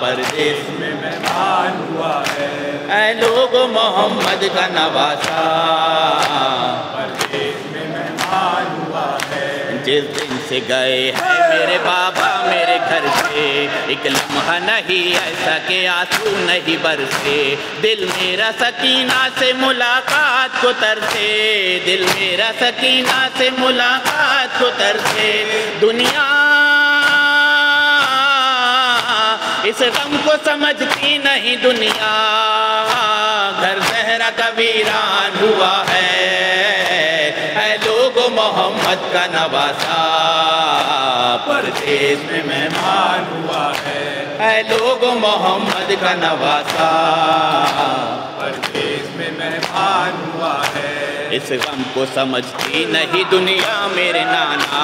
پردیس میں مہمان ہوا ہے اے لوگو محمد کا نواسا پردیس میں مہمان ہوا ہے جس دن سے گئے ہیں میرے بابا میرے گھر سے ایک لمحہ نہیں ایسا کہ آنسو نہیں برسے دل میرا سکینہ سے ملاقات کو ترسے دل میرا سکینہ سے ملاقات کو ترسے دنیا اس غم کو سمجھتی نہیں دنیا گھر زہرا کا ویران ہوا ہے اے لوگو محمد کا نواسا پردیس میں مہمان ہوا ہے اے لوگو محمد کا نواسا پردیس میں مہمان ہوا ہے اس غم کو سمجھتی نہیں دنیا میرے نانا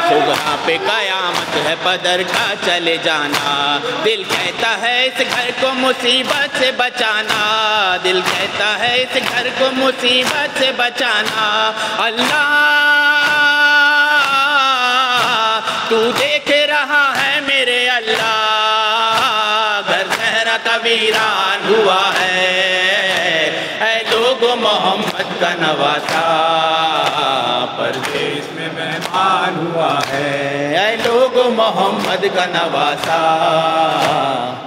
صبح پہ قیامت ہے پدر کا چلے جانا دل کہتا ہے اس گھر کو مصیبت سے بچانا دل کہتا ہے اس گھر کو مصیبت سے بچانا اللہ تو دیکھ رہا ہے میرے اللہ گھر زہرا کا ویران ہوا ہے اے لوگو محمد کا نواسا پردیس میں مہمان ہوا ہے اے لوگو محمد کا نواسا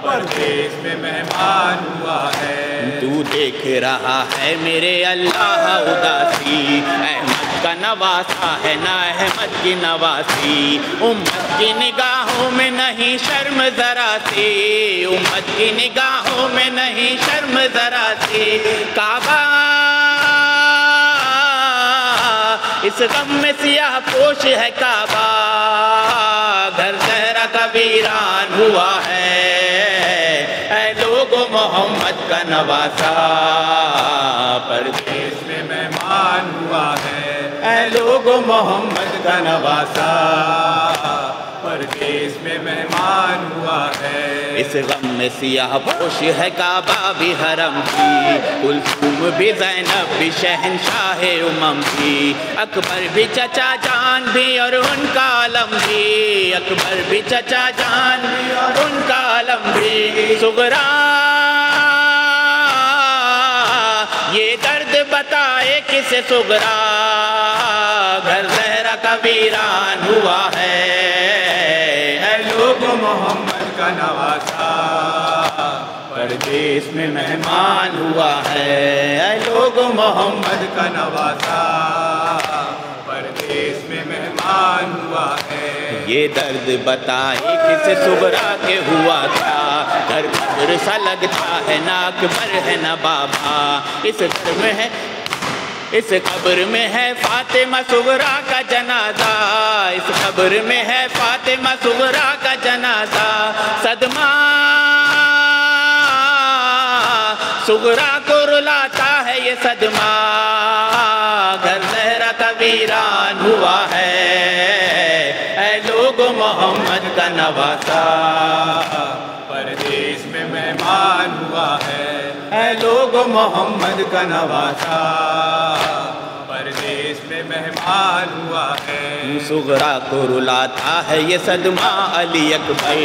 پردیس میں مہمان ہوا ہے تو دیکھ رہا ہے میرے اللہ اداسی احمد کا نواسا ہے نا احمد کی نواسی امت کی نگاہوں میں نہیں شرم ذرا سی امت کی نگاہوں میں نہیں شرم ذرا سی کعبہ اس غم میں سیاہ پوش ہے کعبہ گھر زہرا کا ویران ہوا ہے اے لوگو محمد کا نواسا پردیس میں مہمان ہوا ہے اے لوگو محمد کا نواسا پردیس میں مہمان ہوا ہے اس غم میں سیاہ پوش ہے کعبہ بھی حرم کی کلثوم بھی زینب بھی شہنشاہ امم بھی اکبر بھی چچا جان بھی اور ان کا علم بھی اکبر بھی چچا جان بھی اور ان کا علم بھی صغرا یہ درد بتائے کسے صغرا گھر زہرا کا ویران ہوا ہے اے لوگو محمد کا نواسا پردیس میں مہمان ہوا ہے اے لوگو محمد کا نواسا پردیس میں مہمان ہوا ہے یہ درد بتائے کسے صغرا کے ہوا کیا گھر قبر سا لگتا ہے نہ اکبر ہے نہ بابا اس گھر میں ہے اس قبر میں ہے فاطمہ صغرا کا جنازہ اس قبر میں ہے فاطمہ صغرا کا جنازہ صدمہ صغرا کو رلاتا ہے یہ صدمہ گھر زہرا کا ویران ہوا ہے اے لوگو محمد کا نواسا پردیس میں مہمان ہوا ہے اے لوگو محمد کا نواسا پردیس میں میں مہمان ہوا ہے. صغرا کو رلاتا ہے یہ صدمہ علی اکبر,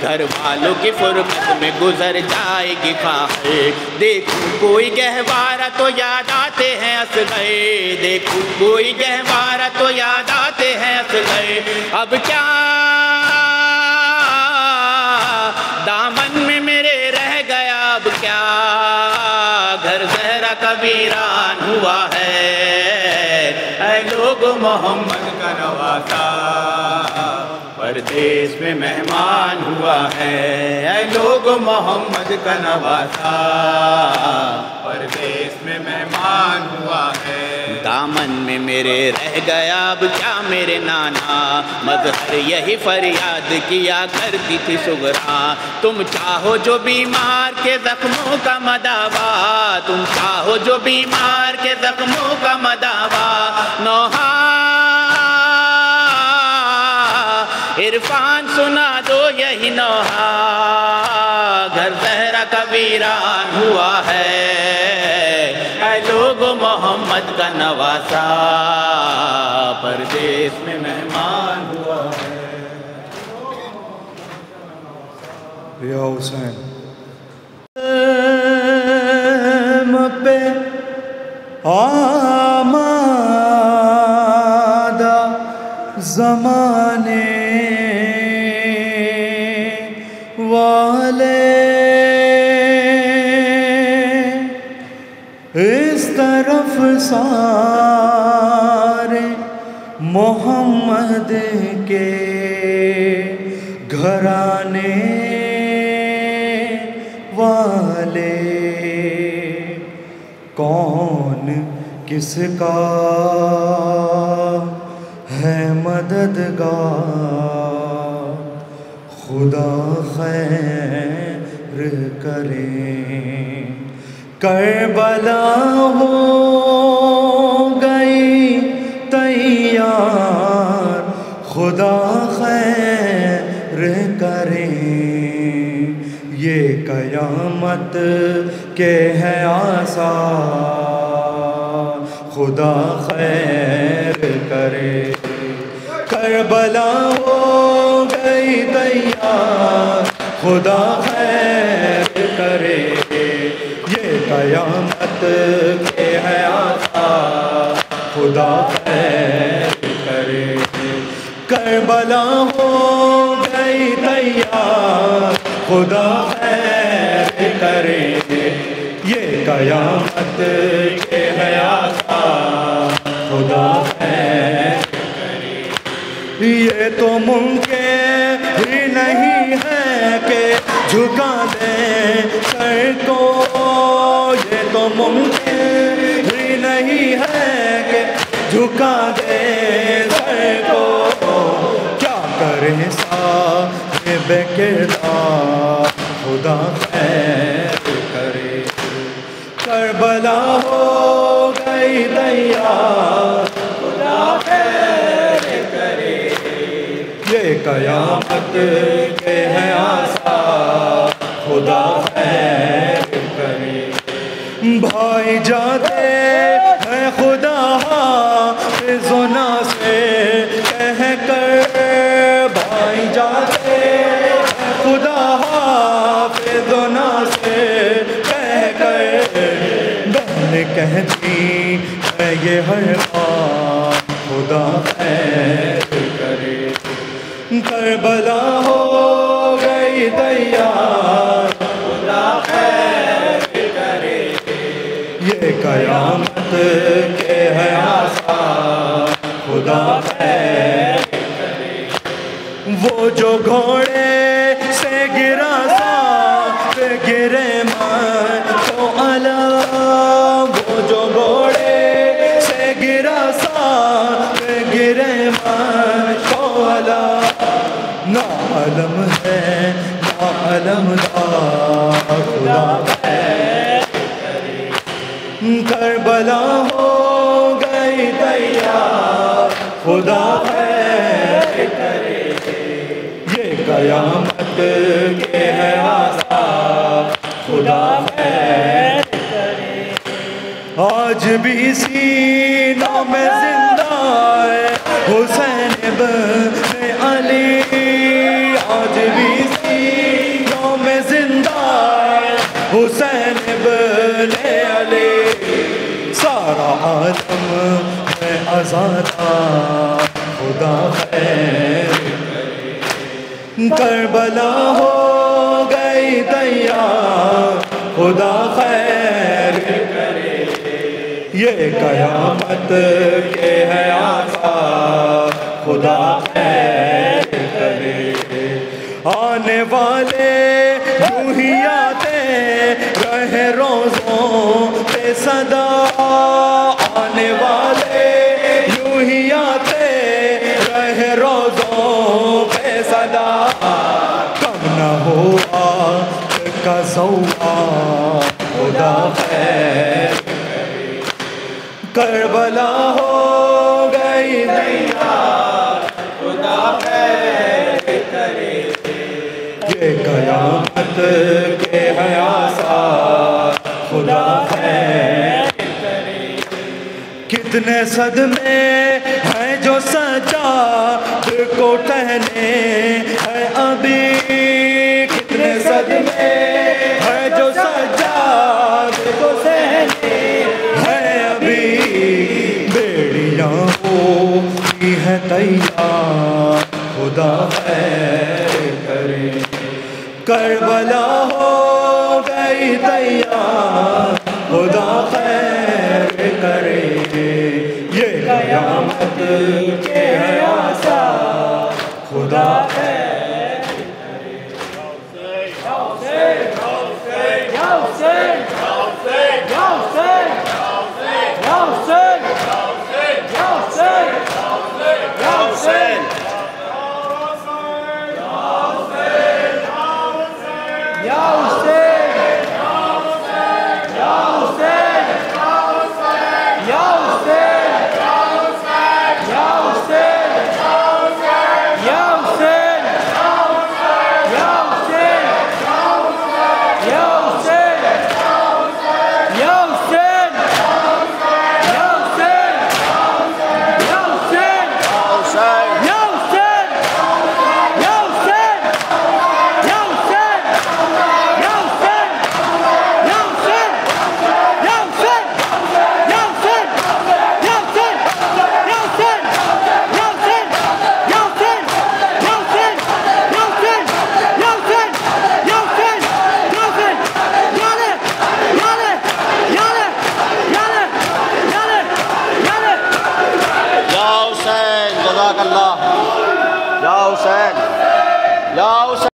گھر والوں کی فرقت میں گزر جائے گی خواہر. دیکھوں کوئی گہوارہ تو یاد آتے ہیں اصغر, دیکھوں کوئی گہوارہ تو یاد آتے ہیں اصغر. اب کیا دامن میں میرے رہ گیا, اب کیا گھر زہرا کا ویران ہوا ہے. اے لوگ محمد کا نواسا پردیس میں مہمان ہوا ہے. اے لوگ محمد کا نواسا پردیس میں مہمان ہوا ہے. دامن میں میرے رہ گیا اب کیا میرے نانا, مظہر یہی فریاد کیا کرتی تھی صغرا. تم چاہو جو بیمار کے زخموں کا مداوا, تم چاہو جو بیمار کے زخموں کا مداوا. نوحہ عرفان سنا دو یہی نوحہ, گھر زہرا کا ویران ہوا ہے. اے لوگ محمد کا نواسا پردیس میں مہمان ہوا ہے. یا حسین پہ آمادہ زمانے والے, اس طرف سارے محمد کے گھرانے والے. کون کس کا ہے مددگار, خدا خیر کرے. کربلا ہو گئی تیار, خدا خیر کرے. یہ قیامت کے ہے آثار, خدا خیر کرے. کربلا ہو گئی تیار, خدا خیر کرے. یہ قیامت کے ہے آثار, خدا خیر کرے. کربلا ہو گئی تیار, خدا خیر کرے. یہ قیامت کے ہے آثار, خدا خیر کرے. یہ تو ممکن ہی نہیں ہے کہ جھکا دیں سر کو, یہ تو ممکن ہی نہیں ہے کہ جھکا دیں سر کو. کیا کریں صاحب کردار, خدا خیر کرے. کربلا ہو گئی تیار, خدا خیر کرے. یہ قیامت کے ہے آثار, خدا خیر کرے. بھائی جاتے ہیں خدا حافظنا سے کہہ کر, بھائی جاتے ہیں خدا حافظنا سے کہہ کر. بہن کہتی ہے یہ ہر بات, خدا خیر کرے. کربلا ہو گئی تیار, خدا خیر کرے. یہ قیامت کے ہے آثار, خدا خیر کرے. وہ جو گھوڑے سے گرا ساتھ گرے من تو علا, وہ جو گھوڑے سے گرا ساتھ گرے من تو علا. نا علم ہے نا علم دار, خدا خیر کرے. کربلا ہو گئی تیار, خدا خیر کرے. یہ قیامت کے ہے آثار, خدا خیر کرے. آج بھی سینوں میں زندہ ہے حسین ابن علی، آج بھی سینوں میں زندہ ہے حسین ابن علی، سارا عالم میں آزادہ خدا خیر کربلا ہو گئی تیار خدا خیر کرے، یہ قیامت کے ہے آثار خدا خیر کرے، آنے والے یوں ہی آتے رہے روزوں پہ صدا، آنے والے یوں ہی آتے رہے روزوں پہ صدا، کم نہ ہوا کا سوا خدا خیر کربلا ہو گئی تیار خدا خیر کرے، یہ قیامت کے ہے آثار خدا خیر کرے، کتنے صدمے ہیں جو سجاد کو ٹہنے ہیں ابھی، کتنے صدمے ہیں جو سجاد کو سہنے ہیں ابھی، بیڑیاں ہوئی ہیں تیار خدا خیر کرے، کربلا ہو گئی تیار خدا خیر کرے، یہ قیامت کے ہے آثار خدا خیر یا حسین، یا حسین، یا حسین۔